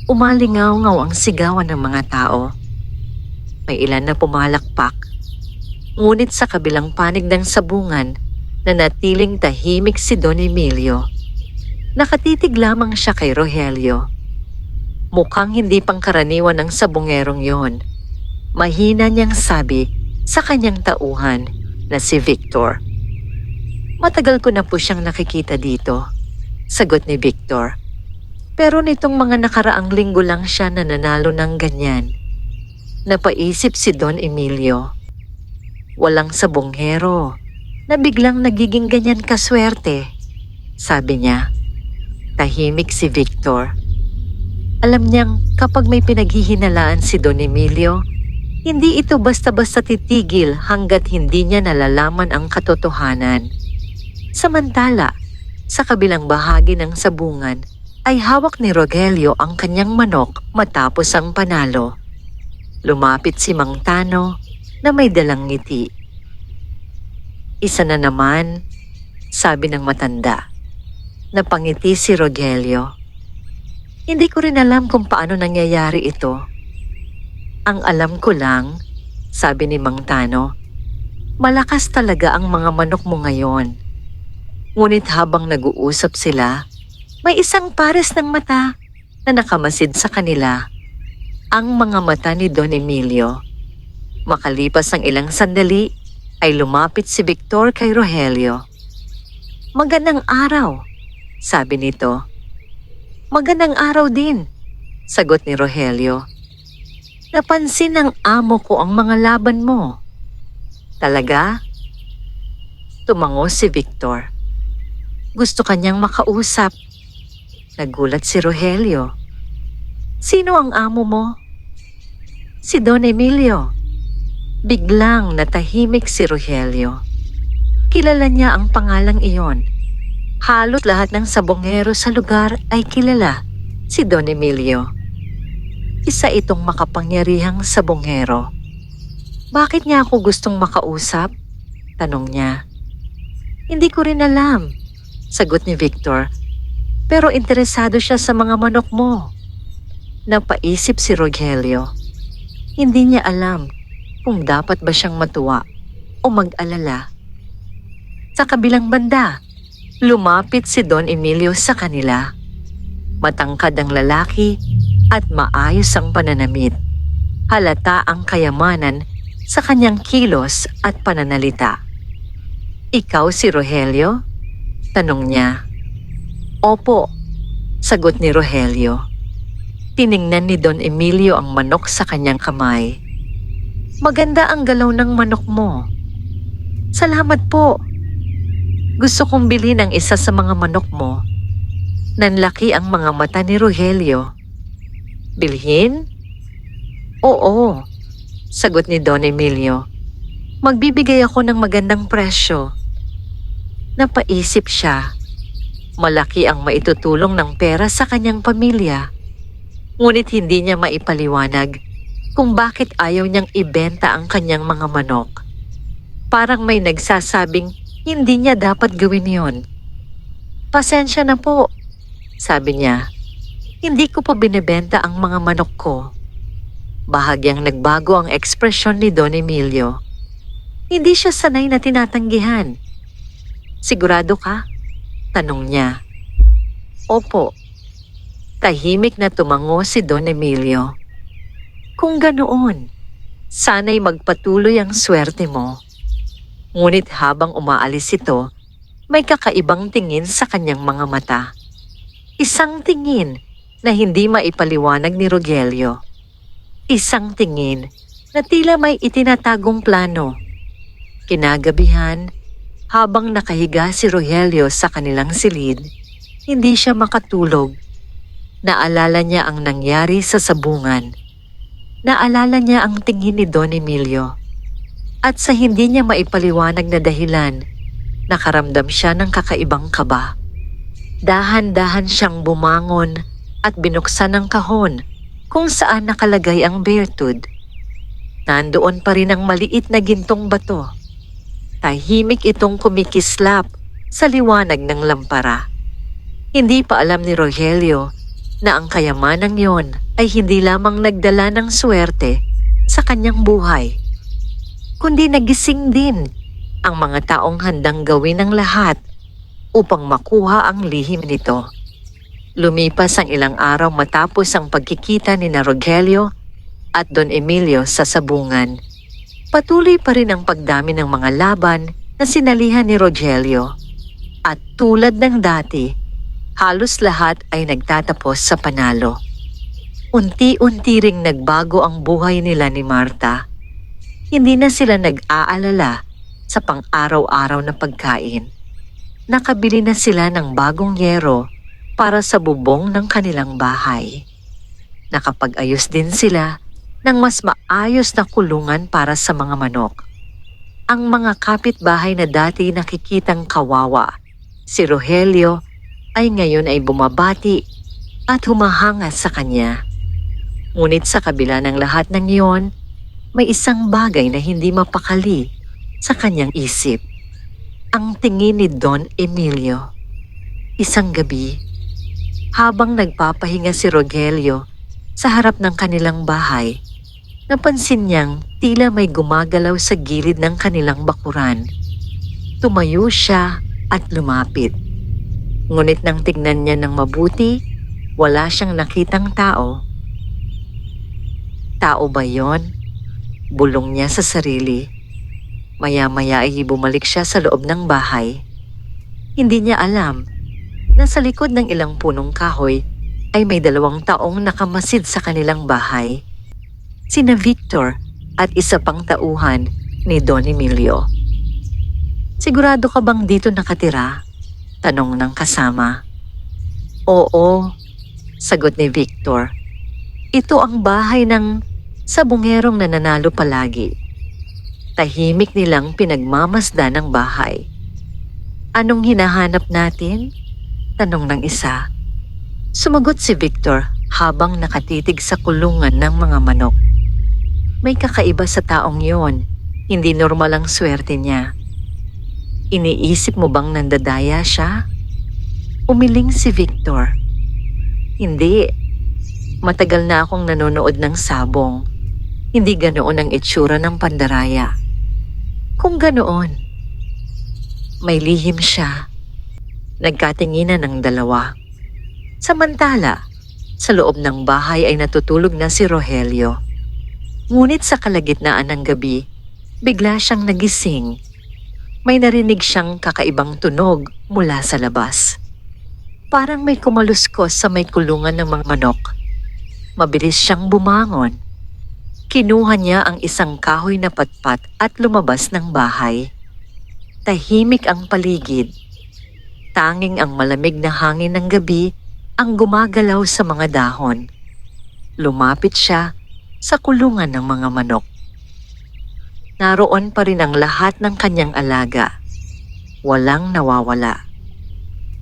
Umalingaw-ngaw ang sigawan ng mga tao. May ilan na pumalakpak. Ngunit sa kabilang panig ng sabungan, nanatiling tahimik si Don Emilio. Nakatitig lamang siya kay Rogelio. Mukhang hindi pangkaraniwan ng sabungerong yon. Mahina niyang sabi sa kanyang tauhan na si Victor. Matagal ko na po siyang nakikita dito, sagot ni Victor. Pero nitong mga nakaraang linggo lang siya na nanalo ng ganyan. Napaisip si Don Emilio. Walang sabunghero na biglang nagiging ganyan kaswerte, sabi niya. Tahimik si Victor. Alam niyang kapag may pinaghihinalaan si Don Emilio, hindi ito basta-basta titigil hanggat hindi niya nalalaman ang katotohanan. Samantala, sa kabilang bahagi ng sabungan, ay hawak ni Rogelio ang kanyang manok matapos ang panalo. Lumapit si Mang Tano na may dalang ngiti. Isa na naman, sabi ng matanda. Napangiti si Rogelio. Hindi ko rin alam kung paano nangyayari ito. Ang alam ko lang, sabi ni Mang Tano, malakas talaga ang mga manok mo ngayon. Ngunit habang nag-uusap sila, may isang pares ng mata na nakamasid sa kanila. Ang mga mata ni Don Emilio. Makalipas ang ilang sandali, ay lumapit si Victor kay Rogelio. Magandang araw, sabi nito. Magandang araw din, sagot ni Rogelio. Napansin ng amo ko ang mga laban mo. Talaga? Tumango si Victor. Gusto kanyang makausap. Nagulat si Rogelio. Sino ang amo mo? Si Don Emilio. Biglang natahimik si Rogelio. Kilala niya ang pangalang iyon. Halos lahat ng sabongero sa lugar ay kilala si Don Emilio. Isa itong makapangyarihang sabongero. Bakit niya ako gustong makausap? Tanong niya. Hindi ko rin alam, sagot ni Victor. Pero interesado siya sa mga manok mo. Napaisip si Rogelio. Hindi niya alam kung dapat ba siyang matuwa o mag-alala. Sa kabilang banda, lumapit si Don Emilio sa kanila. Matangkad ang lalaki at maayos ang pananamit. Halata ang kayamanan sa kanyang kilos at pananalita. Ikaw si Rogelio? Tanong niya. Opo, sagot ni Rogelio. Tiningnan ni Don Emilio ang manok sa kanyang kamay. Maganda ang galaw ng manok mo. Salamat po. Gusto kong bilhin ang isa sa mga manok mo. Nanlaki ang mga mata ni Rogelio. Bilhin? Oo, sagot ni Don Emilio. Magbibigay ako ng magandang presyo. Napaisip siya. Malaki ang maitutulong ng pera sa kanyang pamilya. Ngunit hindi niya maipaliwanag kung bakit ayaw niyang ibenta ang kanyang mga manok. Parang may nagsasabing hindi niya dapat gawin yon. Pasensya na po, sabi niya. Hindi ko pa binebenta ang mga manok ko. Bahagyang nagbago ang ekspresyon ni Don Emilio. Hindi siya sanay na tinatanggihan. Sigurado ka? Tanong niya. Opo. Tahimik na tumango si Don Emilio. Kung ganoon, sana'y magpatuloy ang swerte mo. Ngunit habang umaalis ito, may kakaibang tingin sa kanyang mga mata. Isang tingin na hindi maipaliwanag ni Rogelio. Isang tingin na tila may itinatagong plano. Kinagabihan, habang nakahiga si Rogelio sa kanilang silid, hindi siya makatulog. Naalala niya ang nangyari sa sabungan. Naalala niya ang tingin ni Don Emilio. At sa hindi niya maipaliwanag na dahilan, nakaramdam siya ng kakaibang kaba. Dahan-dahan siyang bumangon at binuksan ang kahon kung saan nakalagay ang bear tooth. Nandoon pa rin ang maliit na gintong bato. Tahimik itong kumikislap sa liwanag ng lampara. Hindi pa alam ni Rogelio na ang kayamanang yon ay hindi lamang nagdala ng swerte sa kanyang buhay, kundi nagising din ang mga taong handang gawin ang lahat upang makuha ang lihim nito. Lumipas ang ilang araw matapos ang pagkikita ni na Rogelio at Don Emilio sa sabungan. Patuloy pa rin ang pagdami ng mga laban na sinalihan ni Rogelio. At tulad ng dati, halos lahat ay nagtatapos sa panalo. Unti-unti ring nagbago ang buhay nila ni Marta. Hindi na sila nag-aalala sa pang-araw-araw na pagkain. Nakabili na sila ng bagong yero para sa bubong ng kanilang bahay. Nakapag-ayos din sila ng mas maayos na kulungan para sa mga manok. Ang mga kapitbahay na dati nakikitang kawawa, si Rogelio, ay ngayon ay bumabati at humahanga sa kanya. Ngunit sa kabila ng lahat ng iyon, may isang bagay na hindi mapakali sa kanyang isip. Ang tingin ni Don Emilio. Isang gabi, habang nagpapahinga si Rogelio sa harap ng kanilang bahay, napansin niyang tila may gumagalaw sa gilid ng kanilang bakuran. Tumayo siya at lumapit. Ngunit nang tignan niya ng mabuti, wala siyang nakitang tao. Tao ba yon? Bulong niya sa sarili. Maya-maya ay bumalik siya sa loob ng bahay. Hindi niya alam na sa likod ng ilang punong kahoy ay may 2 taong nakamasid sa kanilang bahay. Sina Victor at isa pang tauhan ni Don Emilio. Sigurado ka bang dito nakatira? Tanong ng kasama. Oo, sagot ni Victor. Ito ang bahay ng sabungerong nananalo palagi. Tahimik nilang pinagmamasdan ang bahay. Anong hinahanap natin? Tanong ng isa. Sumagot si Victor habang nakatitig sa kulungan ng mga manok. May kakaiba sa taong yon, hindi normal ang swerte niya. Iniisip mo bang nandadaya siya? Umiling si Victor. Hindi. Matagal na akong nanonood ng sabong. Hindi ganoon ang itsura ng pandaraya. Kung ganoon, may lihim siya. Nagkatinginan ng 2. Samantala, sa loob ng bahay ay natutulog na si Rogelio. Ngunit sa kalagitnaan ng gabi, bigla siyang nagising. May narinig siyang kakaibang tunog mula sa labas. Parang may kumaluskos sa may kulungan ng mga manok. Mabilis siyang bumangon. Kinuha niya ang isang kahoy na patpat at lumabas ng bahay. Tahimik ang paligid. Tanging ang malamig na hangin ng gabi ang gumagalaw sa mga dahon. Lumapit siya sa kulungan ng mga manok. Naroon pa rin ang lahat ng kanyang alaga. Walang nawawala.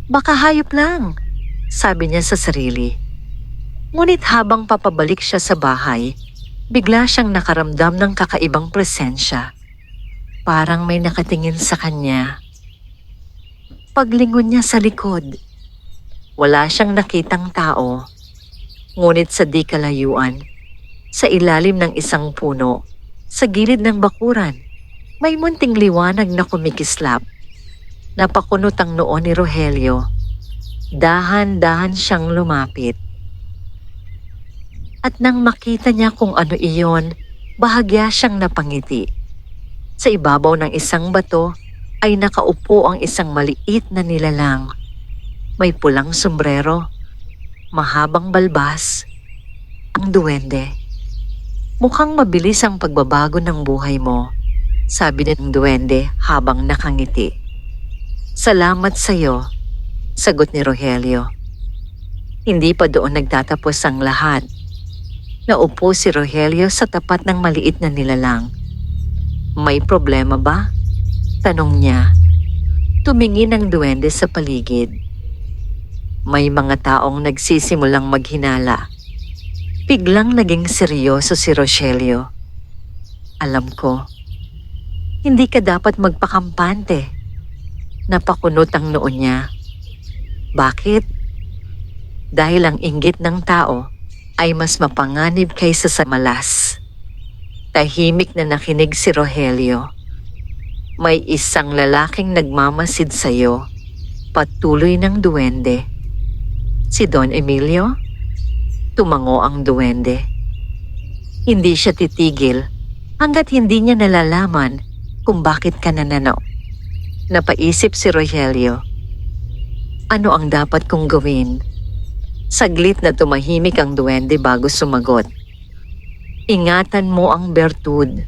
Baka hayop lang, sabi niya sa sarili. Ngunit habang papabalik siya sa bahay, bigla siyang nakaramdam ng kakaibang presensya. Parang may nakatingin sa kanya. Paglingon niya sa likod, wala siyang nakitang tao. Ngunit sa di kalayuan, sa ilalim ng isang puno, sa gilid ng bakuran, may munting liwanag na kumikislap. Napakunot ang noo ni Rogelio. Dahan-dahan siyang lumapit. At nang makita niya kung ano iyon, bahagya siyang napangiti. Sa ibabaw ng isang bato ay nakaupo ang isang maliit na nilalang. May pulang sombrero, mahabang balbas, ang duwende. Mukhang mabilis ang pagbabago ng buhay mo, sabi ng duwende habang nakangiti. Salamat sa iyo, sagot ni Rogelio. Hindi pa doon nagtatapos ang lahat. Naupo si Rogelio sa tapat ng maliit na nilalang. May problema ba? Tanong niya. Tumingin ang duwende sa paligid. May mga taong nagsisimulang maghinala. Biglang naging seryoso si Rogelio. Alam ko, hindi ka dapat magpakampante. Napakunot ang noo niya. Bakit? Dahil ang inggit ng tao ay mas mapanganib kaysa sa malas. Tahimik na nakinig si Rogelio. May isang lalaking nagmamasid sa iyo, patuloy ng duwende. Si Don Emilio? Tumango ang duwende. Hindi siya titigil hanggat hindi niya nalalaman kung bakit ka nananaw. Napaisip si Rogelio. Ano ang dapat kong gawin? Saglit na tumahimik ang duwende bago sumagot. Ingatan mo ang bertud.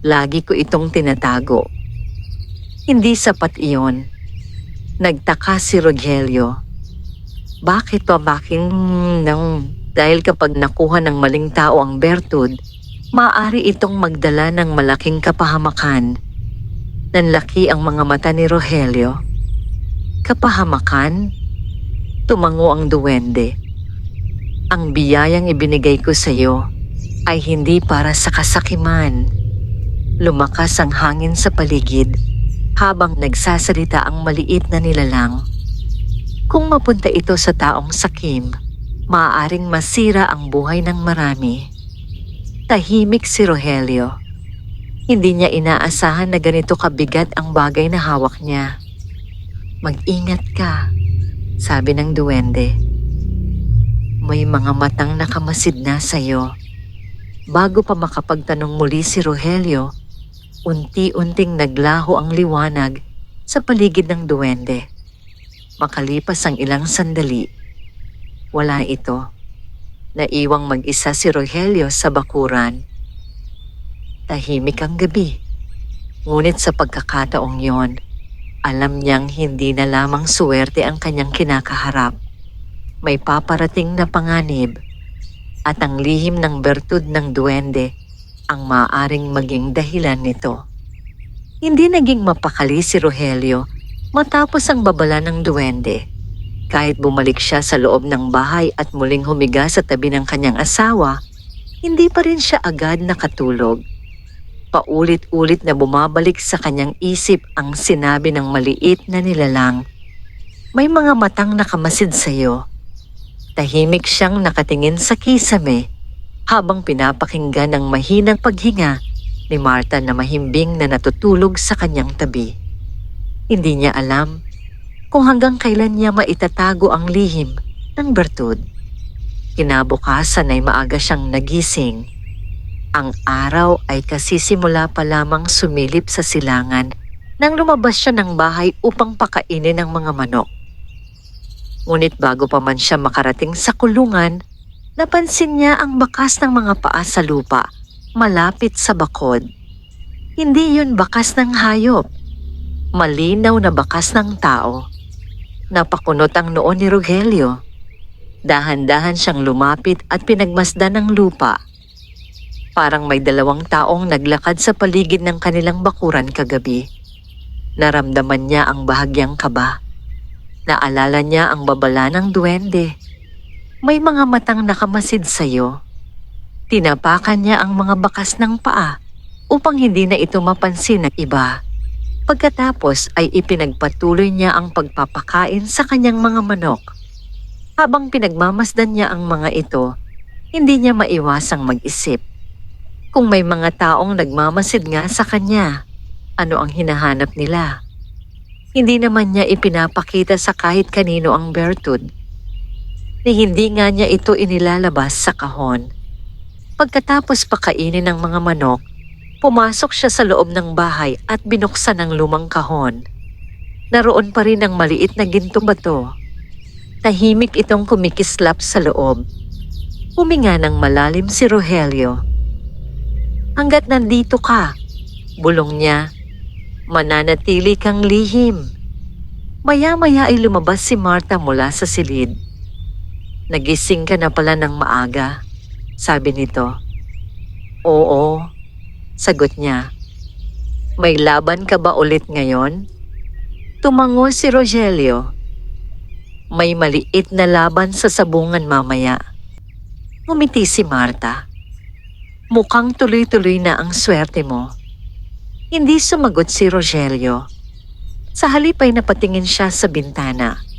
Lagi ko itong tinatago. Hindi sapat iyon. Nagtaka si Rogelio. Bakit pa dahil kapag nakuha ng maling tao ang bertud, maaari itong magdala ng malaking kapahamakan. Nanlaki ang mga mata ni Rogelio. Kapahamakan? Tumango ang duwende. Ang biyayang ibinigay ko sa iyo ay hindi para sa kasakiman. Lumakas ang hangin sa paligid habang nagsasalita ang maliit na nilalang. Kung mapunta ito sa taong sakim, maaaring masira ang buhay ng marami. Tahimik si Rogelio. Hindi niya inaasahan na ganito kabigat ang bagay na hawak niya. Mag-ingat ka, sabi ng duwende. May mga matang nakamasid na sa'yo. Bago pa makapagtanong muli si Rogelio, unti-unting naglaho ang liwanag sa paligid ng duwende. Makalipas ang ilang sandali, wala ito. Naiwang mag-isa si Rogelio sa bakuran. Tahimik ang gabi. Ngunit sa pagkakataong yon, alam niyang hindi na lamang suwerte ang kanyang kinakaharap. May paparating na panganib at ang lihim ng bertud ng duwende ang maaaring maging dahilan nito. Hindi naging mapakali si Rogelio matapos ang babala ng duwende. Kahit bumalik siya sa loob ng bahay at muling humiga sa tabi ng kanyang asawa, hindi pa rin siya agad nakatulog. Paulit-ulit na bumabalik sa kanyang isip ang sinabi ng maliit na nilalang. May mga matang nakamasid sa iyo. Tahimik siyang nakatingin sa kisame habang pinapakinggan ang mahinang paghinga ni Marta na mahimbing na natutulog sa kanyang tabi. Hindi niya alam kung hanggang kailan niya maitatago ang lihim ng bertud. Kinabukasan ay maaga siyang nagising. Ang araw ay kasisimula pa lamang sumilip sa silangan nang lumabas siya ng bahay upang pakainin ang mga manok. Ngunit bago pa man siya makarating sa kulungan, Napansin niya ang bakas ng mga paa sa lupa, malapit sa bakod. Hindi yun bakas ng hayop. Malinaw na bakas ng tao. Napakunot ang noo ni Rogelio. Dahan-dahan siyang lumapit at pinagmasdan ng lupa. Parang may dalawang taong naglakad sa paligid ng kanilang bakuran kagabi. Naramdaman niya ang bahagyang kaba. Naalala niya ang babala ng duwende. May mga matang nakamasid sa'yo. Tinapakan niya ang mga bakas ng paa upang hindi na ito mapansin ng iba. Pagkatapos ay ipinagpatuloy niya ang pagpapakain sa kanyang mga manok. Habang pinagmamasdan niya ang mga ito, hindi niya maiwasang mag-isip. Kung may mga taong nagmamasid nga sa kanya, ano ang hinahanap nila? Hindi naman niya ipinapakita sa kahit kanino ang bertud. Ni hindi nga niya ito inilalabas sa kahon. Pagkatapos pakainin ng mga manok, pumasok siya sa loob ng bahay at binuksan ang lumang kahon. Naroon pa rin ang maliit na gintong bato. Tahimik itong kumikislap sa loob. Huminga ng malalim si Rogelio. Hanggat nandito ka, bulong niya, mananatili kang lihim. Maya-maya ay lumabas si Marta mula sa silid. Nagising ka na pala ng maaga, sabi nito. Oo, sagot niya. May laban ka ba ulit ngayon? Tumango si Rogelio. May maliit na laban sa sabungan mamaya. Ngumiti si Marta. Mukhang tuloy-tuloy na ang swerte mo. Hindi sumagot si Rogelio. Sa halip ay napatingin siya sa bintana.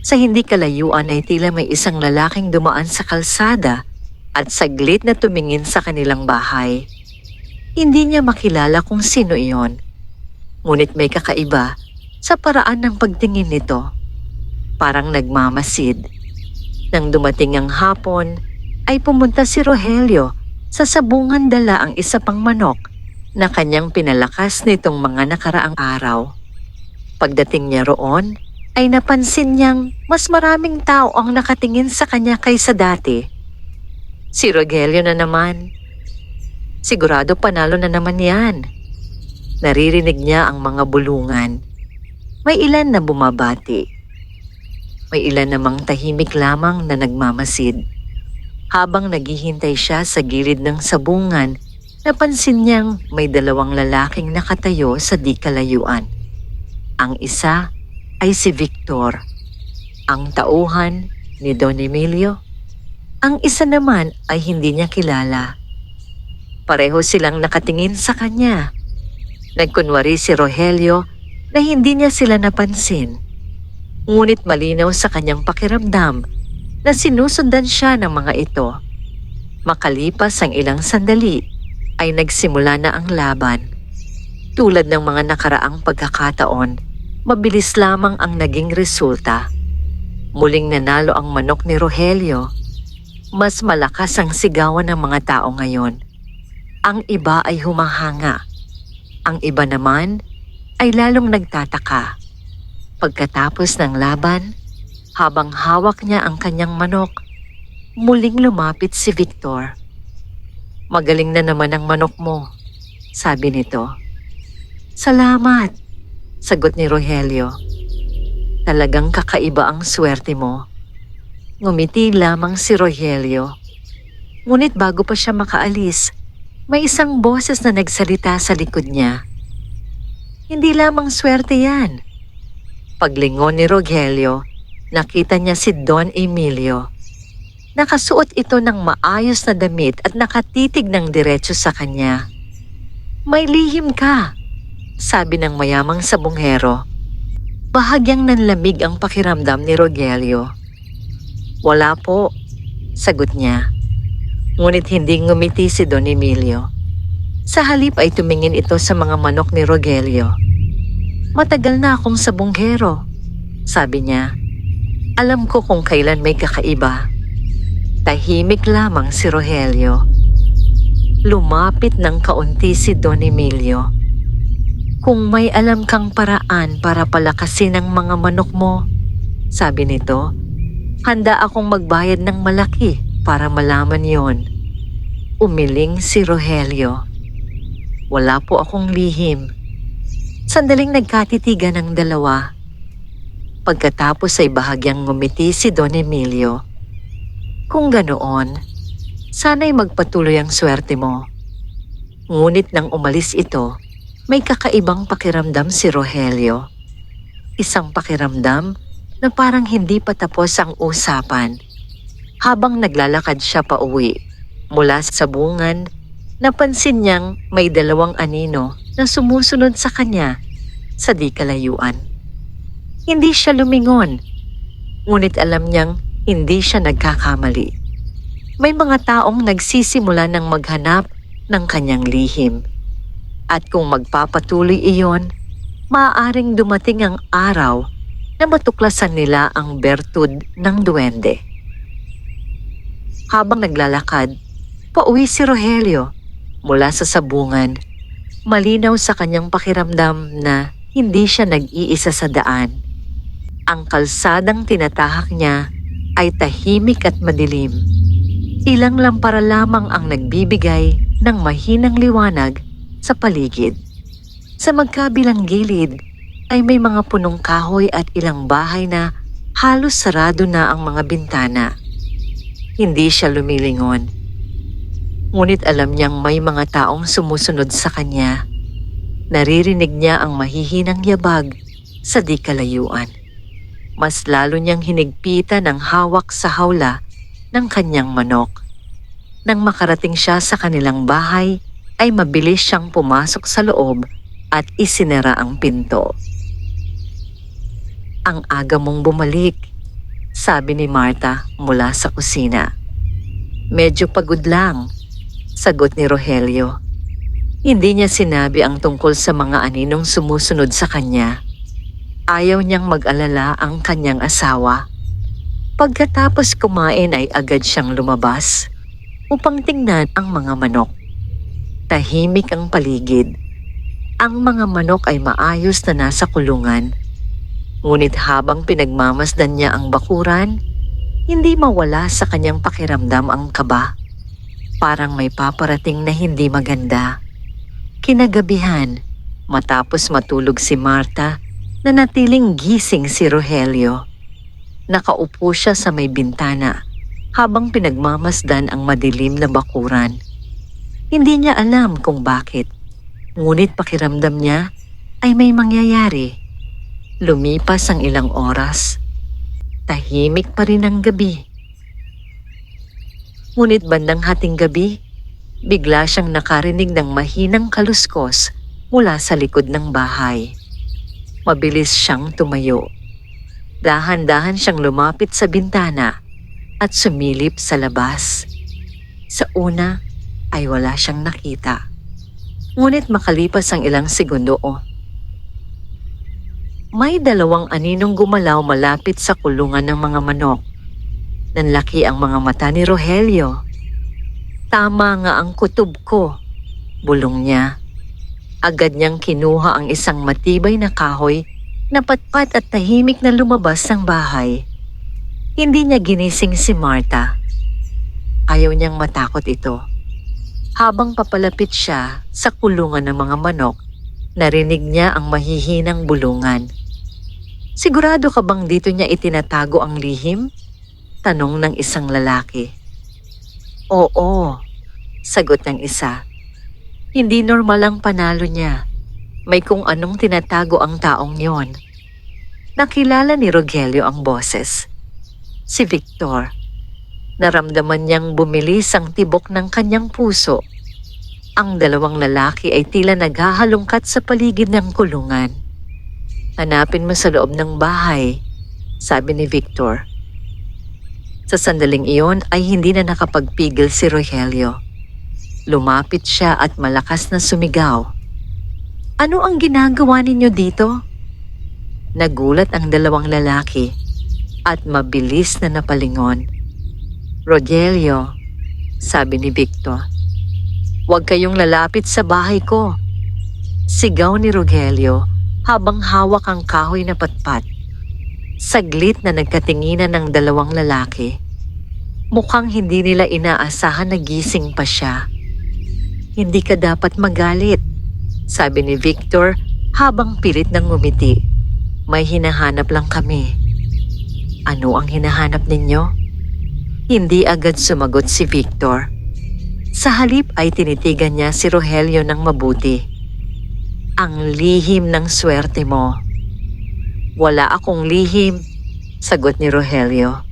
Sa hindi kalayuan ay tila may isang lalaking dumaan sa kalsada at saglit na tumingin sa kanilang bahay. Hindi niya makilala kung sino iyon. Ngunit may kakaiba sa paraan ng pagtingin nito. Parang nagmamasid. Nang dumating ang hapon, ay pumunta si Rogelio sa sabungan dala ang isa pang manok na kanyang pinalakas nitong mga nakaraang araw. Pagdating niya roon, ay napansin niyang mas maraming tao ang nakatingin sa kanya kaysa dati. Si Rogelio na naman. Sigurado panalo na naman yan. Naririnig niya ang mga bulungan. May ilan na bumabati. May ilan namang tahimik lamang na nagmamasid. Habang naghihintay siya sa gilid ng sabungan, napansin niyang may dalawang lalaking nakatayo sa di kalayuan. Ang isa ay si Victor, ang tauhan ni Don Emilio. Ang isa naman ay hindi niya kilala. Pareho silang nakatingin sa kanya. Nagkunwari si Rogelio na hindi niya sila napansin. Ngunit malinaw sa kanyang pakiramdam na sinusundan siya ng mga ito. Makalipas ang ilang sandali ay nagsimula na ang laban. Tulad ng mga nakaraang pagkakataon, mabilis lamang ang naging resulta. Muling nanalo ang manok ni Rogelio. Mas malakas ang sigawan ng mga tao ngayon. Ang iba ay humahanga. Ang iba naman ay lalong nagtataka. Pagkatapos ng laban, habang hawak niya ang kanyang manok, muling lumapit si Victor. Magaling na naman ang manok mo, sabi nito. Salamat, sagot ni Rogelio. Talagang kakaiba ang swerte mo. Ngumiti lamang si Rogelio. Ngunit bago pa siya makaalis, may isang boses na nagsalita sa likod niya. Hindi lamang swerte yan. Paglingon ni Rogelio, nakita niya si Don Emilio. Nakasuot ito ng maayos na damit at nakatitig ng diretso sa kanya. May lihim ka, sabi ng mayamang sabunghero. Bahagyang nanlamig ang pakiramdam ni Rogelio. Wala po, sagot niya. Ngunit hindi ngumiti si Don Emilio. Sa halip ay tumingin ito sa mga manok ni Rogelio. Matagal na akong sabunghero, sabi niya. Alam ko kung kailan may kakaiba. Tahimik lamang si Rogelio. Lumapit ng kaunti si Don Emilio. Kung may alam kang paraan para palakasin ang mga manok mo, sabi nito, handa akong magbayad ng malaki para malaman yon. Umiling si Rogelio. Wala po akong lihim. Sandaling nagkatitigan ng dalawa. Pagkatapos ay bahagyang ngumiti si Don Emilio. Kung ganoon, sana'y magpatuloy ang swerte mo. Ngunit nang umalis ito, may kakaibang pakiramdam si Rogelio. Isang pakiramdam na parang hindi pa tapos ang usapan. Habang naglalakad siya pa uwi mula sa bungan, napansin niyang may 2 anino na sumusunod sa kanya sa di kalayuan. Hindi siya lumingon, ngunit alam niyang hindi siya nagkakamali. May mga taong nagsisimula ng maghanap ng kanyang lihim. At kung magpapatuloy iyon, maaaring dumating ang araw na matuklasan nila ang bertud ng duwende. Habang naglalakad, pauwi si Rogelio mula sa sabungan. Malinaw sa kanyang pakiramdam na hindi siya nag-iisa sa daan. Ang kalsadang tinatahak niya ay tahimik at madilim. Ilang lampara lamang ang nagbibigay ng mahinang liwanag sa paligid. Sa magkabilang gilid ay may mga punong kahoy at ilang bahay na halos sarado na ang mga bintana. Hindi siya lumilingon. Ngunit alam niyang may mga taong sumusunod sa kanya. Naririnig niya ang mahihinang yabag sa di kalayuan. Mas lalo niyang hinigpitan ang hawak sa hawla ng kanyang manok. Nang makarating siya sa kanilang bahay, ay mabilis siyang pumasok sa loob at isinara ang pinto. "Ang aga mong bumalik," sabi ni Marta mula sa kusina. "Medyo pagod lang," sagot ni Rogelio. Hindi niya sinabi ang tungkol sa mga aninong sumusunod sa kanya. Ayaw niyang mag-alala ang kanyang asawa. Pagkatapos kumain ay agad siyang lumabas upang tingnan ang mga manok. Tahimik ang paligid. Ang mga manok ay maayos na nasa kulungan. Ngunit habang pinagmamasdan niya ang bakuran, hindi mawala sa kanyang pakiramdam ang kaba. Parang may paparating na hindi maganda. Kinagabihan, matapos matulog si Marta, nanatiling gising si Rogelio. Nakaupo siya sa may bintana habang pinagmamasdan ang madilim na bakuran. Hindi niya alam kung bakit, ngunit pakiramdam niya ay may mangyayari. Lumipas ang ilang oras. Tahimik pa rin ang gabi. Ngunit bandang hating gabi, bigla siyang nakarinig ng mahinang kaluskos mula sa likod ng bahay. Mabilis siyang tumayo. Dahan-dahan siyang lumapit sa bintana at sumilip sa labas. Sa una ay wala siyang nakita. Ngunit makalipas ang ilang segundo, may 2 aninong gumalaw malapit sa kulungan ng mga manok. Nanlaki ang mga mata ni Rogelio. "Tama nga ang kutob ko," bulong niya. Agad niyang kinuha ang isang matibay na kahoy na patpat at tahimik na lumabas ng bahay. Hindi niya ginising si Marta. Ayaw niyang matakot ito. Habang papalapit siya sa kulungan ng mga manok, narinig niya ang mahihinang bulungan. "Sigurado ka bang dito niya itinatago ang lihim?" tanong ng isang lalaki. "Oo," sagot ng isa. Hindi normal ang panalo niya. May kung anong tinatago ang taong yon. Nakilala ni Rogelio ang boses. Si Victor. Naramdaman niyang bumilis ang tibok ng kanyang puso. Ang 2 lalaki ay tila naghahalongkat sa paligid ng kulungan. "Hanapin mo sa loob ng bahay," sabi ni Victor. Sa sandaling iyon ay hindi na nakapagpigil si Rogelio. Lumapit siya at malakas na sumigaw. "Ano ang ginagawa ninyo dito?" Nagulat ang 2 lalaki at mabilis na napalingon. "Rogelio," sabi ni Victor, "huwag kayong lalapit sa bahay ko." Sigaw ni Rogelio habang hawak ang kahoy na patpat. Saglit na nagkatinginan ng 2 lalaki. Mukhang hindi nila inaasahan na gising pa siya. "Hindi ka dapat magalit," sabi ni Victor habang pilit nang ngumiti. "May hinahanap lang kami." "Ano ang hinahanap ninyo?" Hindi agad sumagot si Victor. Sa halip ay tinitigan niya si Rogelio ng mabuti. "Ang lihim ng swerte mo." "Wala akong lihim," sagot ni Rogelio.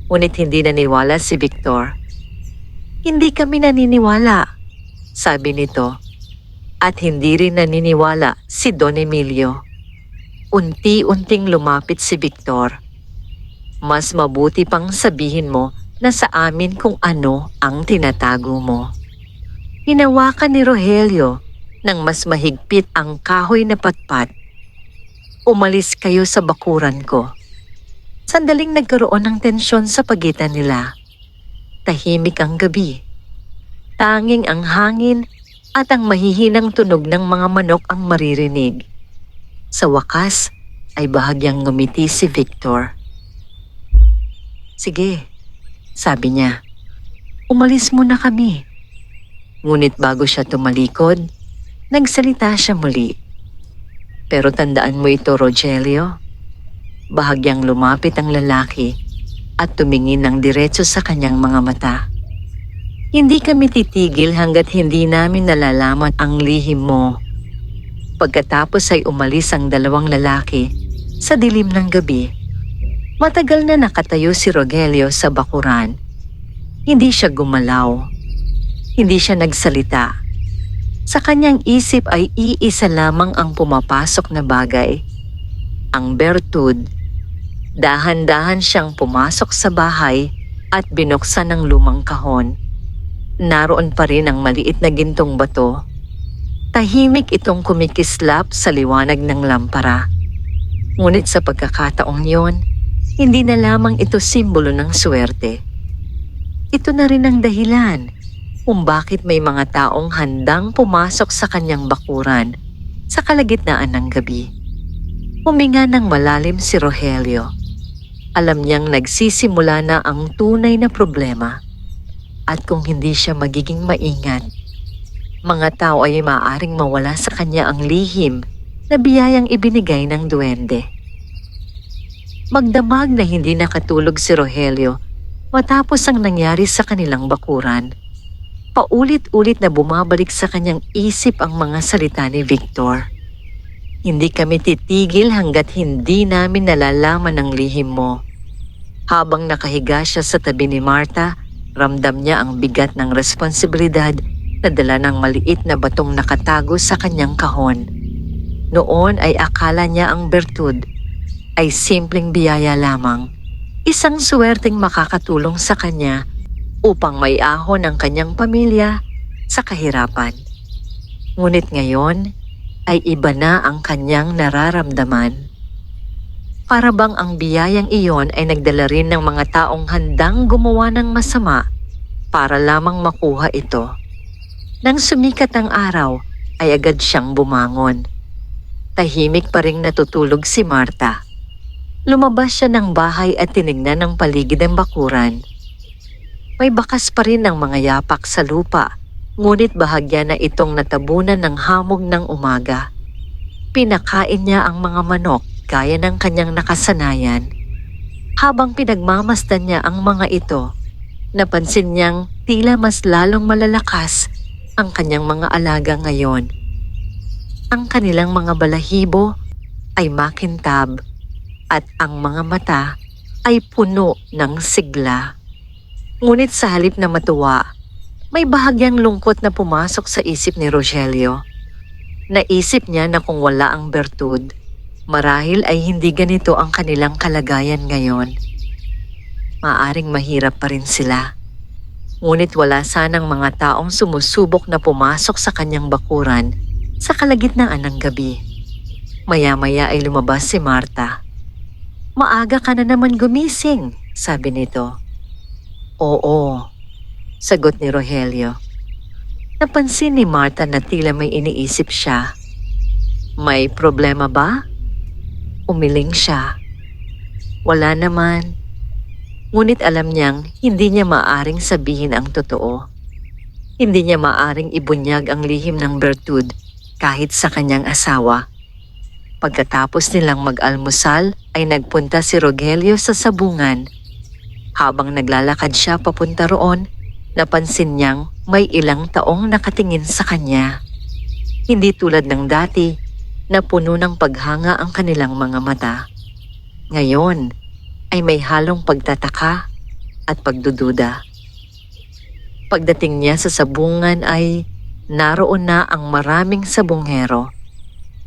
Ngunit hindi naniwala si Victor. "Hindi kami naniniwala," sabi nito. At hindi rin naniniwala si Don Emilio. Unti-unting lumapit si Victor. "Mas mabuti pang sabihin mo na sa amin kung ano ang tinatago mo." Hinawakan ni Rogelio ng mas mahigpit ang kahoy na patpat. "Umalis kayo sa bakuran ko." Sandaling nagkaroon ng tensyon sa pagitan nila. Tahimik ang gabi. Tanging ang hangin at ang mahihinang tunog ng mga manok ang maririnig. Sa wakas ay bahagyang ngumiti si Victor. "Sige," sabi niya. "Umalis muna kami." Ngunit bago siya tumalikod, nagsalita siya muli. "Pero tandaan mo ito, Rogelio." Bahagyang lumapit ang lalaki at tumingin ng diretso sa kanyang mga mata. "Hindi kami titigil hanggat hindi namin nalalaman ang lihim mo." Pagkatapos ay umalis ang dalawang lalaki sa dilim ng gabi. Matagal na nakatayo si Rogelio sa bakuran. Hindi siya gumalaw. Hindi siya nagsalita. Sa kanyang isip ay iisa lamang ang pumapasok na bagay. Ang bertud. Dahan-dahan siyang pumasok sa bahay at binuksan ang lumang kahon. Naroon pa rin ang maliit na gintong bato. Tahimik itong kumikislap sa liwanag ng lampara. Ngunit sa pagkakataong yon, hindi na lamang ito simbolo ng swerte. Ito na rin ang dahilan kung bakit may mga taong handang pumasok sa kanyang bakuran sa kalagitnaan ng gabi. Huminga ng malalim si Rogelio. Alam niyang nagsisimula na ang tunay na problema. At kung hindi siya magiging maingat, mga tao ay maaaring mawala sa kanya ang lihim na biyayang ibinigay ng duwende. Magdamag na hindi nakatulog si Rogelio matapos ang nangyari sa kanilang bakuran. Paulit-ulit na bumabalik sa kanyang isip ang mga salita ni Victor. "Hindi kami titigil hanggat hindi namin nalalaman ang lihim mo." Habang nakahiga siya sa tabi ni Marta, ramdam niya ang bigat ng responsibilidad na dala ng maliit na batong nakatago sa kanyang kahon. Noon ay akala niya ang bertud ay simpleng biyaya lamang, isang suwerteng makakatulong sa kanya upang maiahon ang kanyang pamilya sa kahirapan. Ngunit ngayon ay iba na ang kanyang nararamdaman. Para bang ang biyayang iyon ay nagdala rin ng mga taong handang gumawa ng masama para lamang makuha ito. Nang sumikat ang araw, ay agad siyang bumangon. Tahimik pa ring natutulog si Marta. Lumabas siya ng bahay at tinignan ang paligid ng bakuran. May bakas pa rin ng mga yapak sa lupa, ngunit bahagya na itong natabunan ng hamog ng umaga. Pinakain niya ang mga manok gaya ng kanyang nakasanayan. Habang pinagmamasdan niya ang mga ito, napansin niyang tila mas lalong malalakas ang kanyang mga alaga ngayon. Ang kanilang mga balahibo ay makintab at ang mga mata ay puno ng sigla. Ngunit sa halip na matuwa, may bahagyang lungkot na pumasok sa isip ni Rogelio. Naisip niya na kung wala ang bertud, marahil ay hindi ganito ang kanilang kalagayan ngayon. Maaring mahirap pa rin sila. Ngunit wala sanang mga taong sumusubok na pumasok sa kanyang bakuran sa kalagitnaan ng gabi. Maya-maya ay lumabas si Marta. "Maaga ka na naman gumising," sabi nito. "Oo," sagot ni Rogelio. Napansin ni Marta na tila may iniisip siya. "May problema ba?" Umiling siya. "Wala naman." Ngunit alam niyang hindi niya maaring sabihin ang totoo. Hindi niya maaring ibunyag ang lihim ng Bertud kahit sa kanyang asawa. Pagkatapos nilang mag-almusal ay nagpunta si Rogelio sa sabungan. Habang naglalakad siya papunta roon, napansin niyang may ilang taong nakatingin sa kanya. Hindi tulad ng dati na puno ng paghanga ang kanilang mga mata. Ngayon ay may halong pagtataka at pagdududa. Pagdating niya sa sabungan ay naroon na ang maraming sabungero.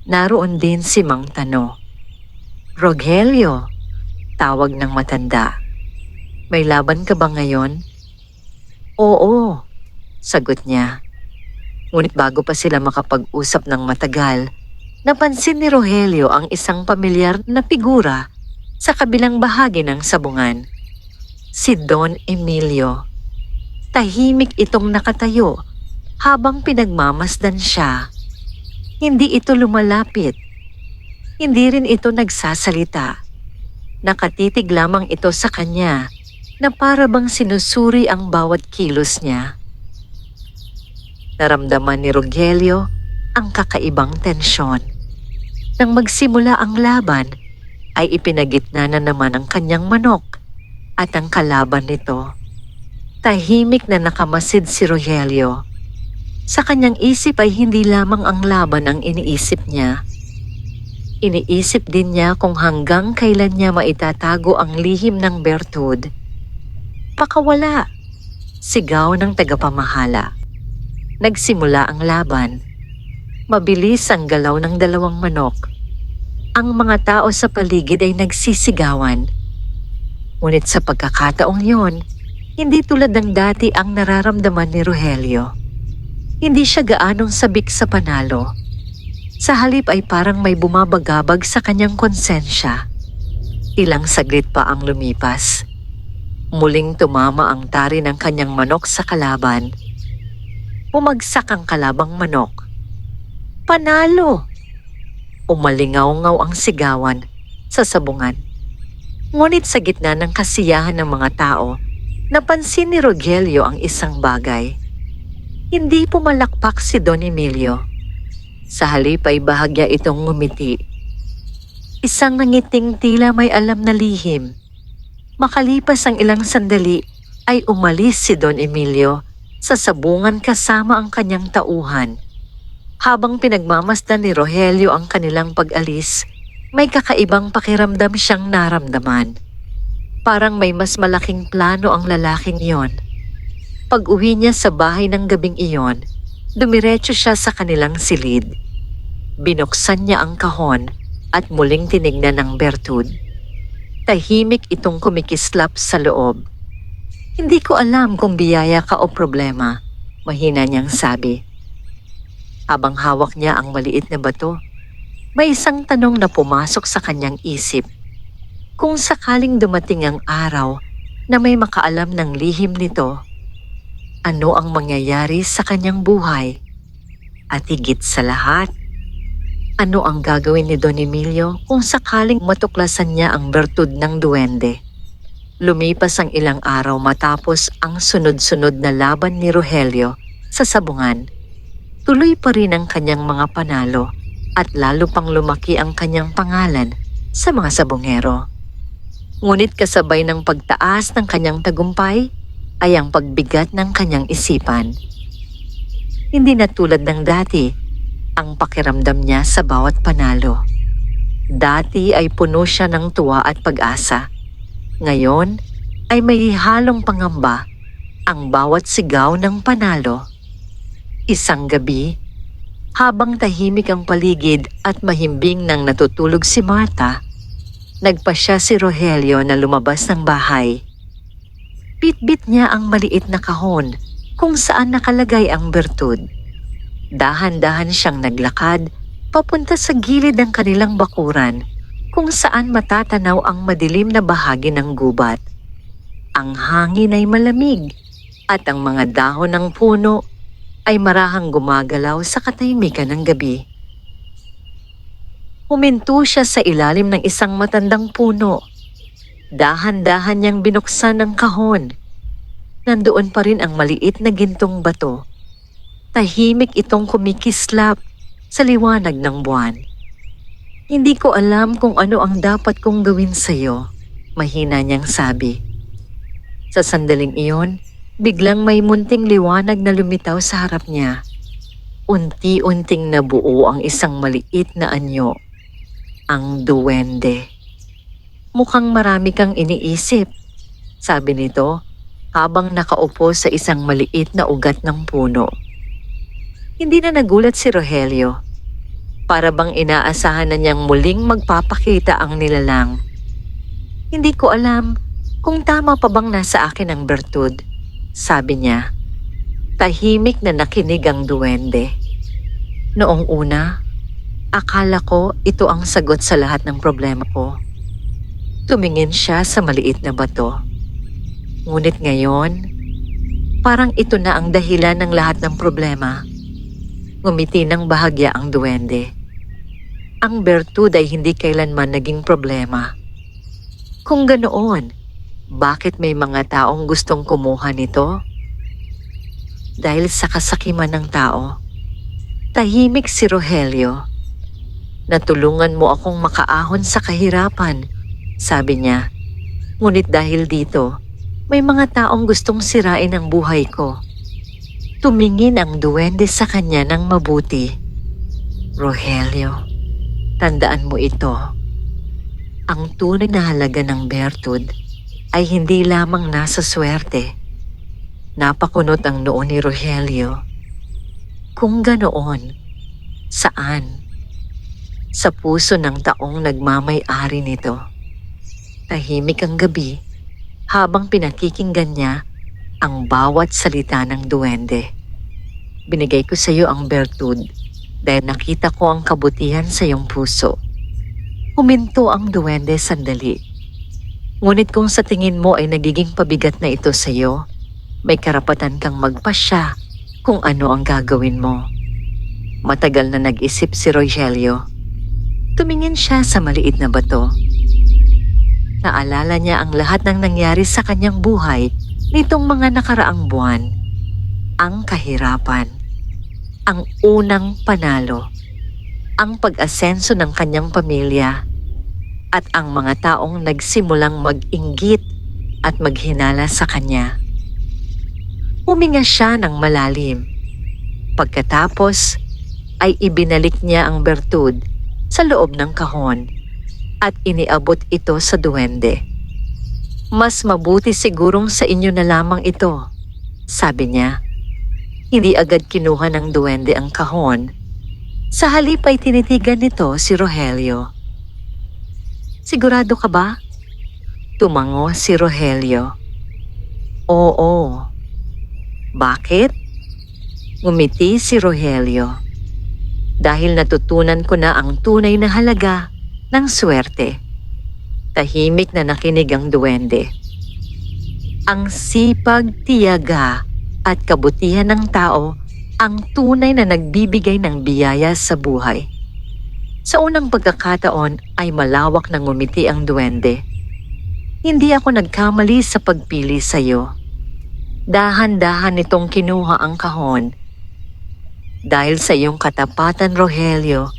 Naroon din si Mang Tano. "Rogelio," tawag ng matanda. "May laban ka ba ngayon?" "Oo," sagot niya. Ngunit bago pa sila makapag-usap ng matagal, napansin ni Rogelio ang isang pamilyar na figura sa kabilang bahagi ng sabungan. Si Don Emilio. Tahimik itong nakatayo habang pinagmamasdan siya. Hindi ito lumalapit. Hindi rin ito nagsasalita. Nakatitig lamang ito sa kanya na para bang sinusuri ang bawat kilos niya. Naramdaman ni Rogelio ang kakaibang tensyon. Nang magsimula ang laban, ay ipinagitna na naman ang kanyang manok at ang kalaban nito. Tahimik na nakamasid si Rogelio. Sa kanyang isip ay hindi lamang ang laban ang iniisip niya. Iniisip din niya kung hanggang kailan niya maitatago ang lihim ng Bertud. "Pakawala!" sigaw ng tagapamahala. Nagsimula ang laban. Mabilis ang galaw ng dalawang manok. Ang mga tao sa paligid ay nagsisigawan. Ngunit sa pagkakataong yon, hindi tulad ng dati ang nararamdaman ni Rogelio. Hindi siya gaanong sabik sa panalo. Sa halip ay parang may bumabagabag sa kanyang konsensya. Ilang saglit pa ang lumipas. Muling tumama ang tari ng kanyang manok sa kalaban. Bumagsak ang kalabang manok. "Panalo!" Umalingaw-ngaw ang sigawan sa sabungan. Ngunit sa gitna ng kasiyahan ng mga tao, napansin ni Rogelio ang isang bagay. Hindi pumalakpak si Don Emilio. Sa halip ay bahagya itong ngumiti. Isang nangiting tila may alam na lihim. Makalipas ang ilang sandali ay umalis si Don Emilio sa sabungan kasama ang kanyang tauhan. Habang pinagmamasdan ni Rogelio ang kanilang pag-alis, may kakaibang pakiramdam siyang naramdaman. Parang may mas malaking plano ang lalaking iyon. Pag-uwi niya sa bahay ng gabing iyon, dumiretso siya sa kanilang silid. Binuksan niya ang kahon at muling tinignan ng Bertud. Tahimik itong kumikislap sa loob. "Hindi ko alam kung biyaya ka o problema," mahina niyang sabi. Habang hawak niya ang maliit na bato, may isang tanong na pumasok sa kanyang isip. Kung sakaling dumating ang araw na may makaalam ng lihim nito, ano ang mangyayari sa kanyang buhay? At higit sa lahat, ano ang gagawin ni Don Emilio kung sakaling matuklasan niya ang Bertud ng duwende? Lumipas ang ilang araw matapos ang sunod-sunod na laban ni Rogelio sa sabungan. Tuloy pa rin ang kanyang mga panalo at lalo pang lumaki ang kanyang pangalan sa mga sabungero. Ngunit kasabay ng pagtaas ng kanyang tagumpay ay ang pagbigat ng kanyang isipan. Hindi na tulad ng dati ang pakiramdam niya sa bawat panalo. Dati ay puno siya ng tuwa at pag-asa. Ngayon ay may halong pangamba ang bawat sigaw ng panalo. Isang gabi, habang tahimik ang paligid at mahimbing nang natutulog si Marta, nagpasya si Rogelio na lumabas ng bahay. Bitbit niya ang maliit na kahon kung saan nakalagay ang Bertud. Dahan-dahan siyang naglakad papunta sa gilid ng kanilang bakuran kung saan matatanaw ang madilim na bahagi ng gubat. Ang hangin ay malamig at ang mga dahon ng puno ay marahang gumagalaw sa katahimikan ng gabi. Huminto siya sa ilalim ng isang matandang puno. Dahan-dahan niyang binuksan ang kahon. Nandoon pa rin ang maliit na gintong bato. Tahimik itong kumikislap sa liwanag ng buwan. Hindi ko alam kung ano ang dapat kong gawin sa'yo, mahina niyang sabi. Sa sandaling iyon, biglang may munting liwanag na lumitaw sa harap niya. Unti-unting nabuo ang isang maliit na anyo, ang duwende. Mukhang marami kang iniisip, sabi nito habang nakaupo sa isang maliit na ugat ng puno. Hindi na nagulat si Rogelio. Para bang inaasahan na niyang muling magpapakita ang nilalang. Hindi ko alam kung tama pa bang nasa akin ang bertud, sabi niya. Tahimik na nakinig ang duwende. Noong una, akala ko ito ang sagot sa lahat ng problema ko. Tumingin siya sa maliit na bato. Ngunit ngayon, parang ito na ang dahilan ng lahat ng problema. Ngumiti ng bahagya ang duwende. Ang bertud ay hindi kailanman naging problema. Kung ganoon, bakit may mga taong gustong kumuha nito? Dahil sa kasakiman ng tao. Tahimik si Rogelio. Natulungan mo akong makaahon sa kahirapan, sabi niya. Ngunit dahil dito, may mga taong gustong sirain ang buhay ko. Tumingin ang duwende sa kanya ng mabuti. Rogelio, tandaan mo ito. Ang tunay na halaga ng bertud ay hindi lamang nasa swerte. Napakunot ang noo ni Rogelio. Kung ganoon, saan? Sa puso ng taong nagmamay-ari nito. Tahimik ang gabi habang pinakikinggan niya ang bawat salita ng duwende. Binigay ko sa iyo ang bertud dahil nakita ko ang kabutihan sa iyong puso. Huminto ang duwende sandali. Ngunit kung sa tingin mo ay nagiging pabigat na ito sa iyo, may karapatan kang magpasya kung ano ang gagawin mo. Matagal na nag-isip si Rogelio. Tumingin siya sa maliit na bato. Naalala niya ang lahat ng nangyari sa kanyang buhay nitong mga nakaraang buwan. Ang kahirapan, ang unang panalo, ang pag-asenso ng kanyang pamilya, at ang mga taong nagsimulang mag-inggit at maghinala sa kanya. Huminga siya ng malalim. Pagkatapos ay ibinalik niya ang bertud sa loob ng kahon at iniabot ito sa duwende. Mas mabuti sigurong sa inyo na lamang ito, sabi niya. Hindi agad kinuha ng duwende ang kahon. Sa halip ay tinitigan nito si Rogelio. Sigurado ka ba? Tumango si Rogelio. Oo. Bakit? Ngumiti si Rogelio. Dahil natutunan ko na ang tunay na halaga ng swerte. Tahimik na nakinig ang duwende. Ang sipag, tiyaga at kabutihan ng tao ang tunay na nagbibigay ng biyaya sa buhay. Sa unang pagkakataon ay malawak na ngumiti ang duwende. Hindi ako nagkamali sa pagpili sa iyo. Dahan-dahan nitong kinuha ang kahon. Dahil sa iyong katapatan, Rogelio,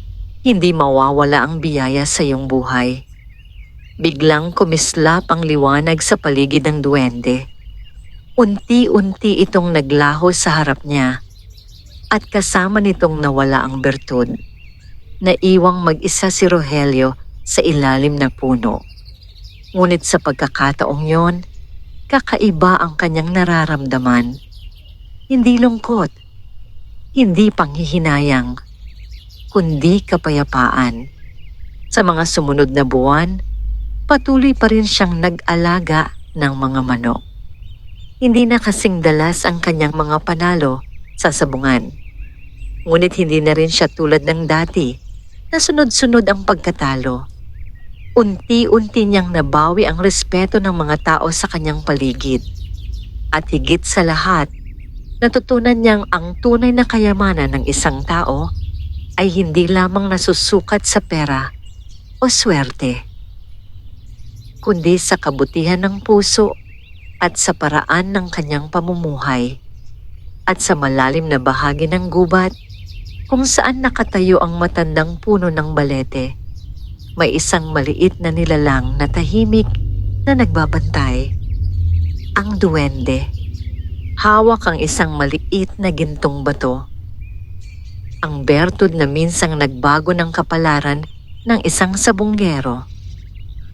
hindi mawawala ang biyaya sa iyong buhay. Biglang kumislap ang liwanag sa paligid ng duwende. Unti-unti itong naglaho sa harap niya at kasama nitong nawala ang bertud. Naiwang mag-isa si Rogelio sa ilalim ng puno. Ngunit sa pagkakataong yon, kakaiba ang kanyang nararamdaman. Hindi lungkot, hindi panghihinayang, kundi kapayapaan. Sa mga sumunod na buwan, patuloy pa rin siyang nag-alaga ng mga manok. Hindi na kasing dalas ang kanyang mga panalo sa sabungan. Ngunit hindi na rin siya tulad ng dati na sunod-sunod ang pagkatalo. Unti-unti niyang nabawi ang respeto ng mga tao sa kanyang paligid. At higit sa lahat, natutunan niyang ang tunay na kayamanan ng isang tao ay hindi lamang nasusukat sa pera o swerte. kundi sa kabutihan ng puso at sa paraan ng kanyang pamumuhay. At sa malalim na bahagi ng gubat, kung saan nakatayo ang matandang puno ng balete, may isang maliit na nilalang na tahimik na nagbabantay. Ang duwende. Hawak ang isang maliit na gintong bato. Ang bertud na minsang nagbago ng kapalaran ng isang sabunggero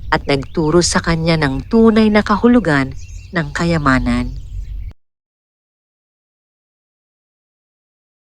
at nagturo sa kanya ng tunay na kahulugan ng kayamanan.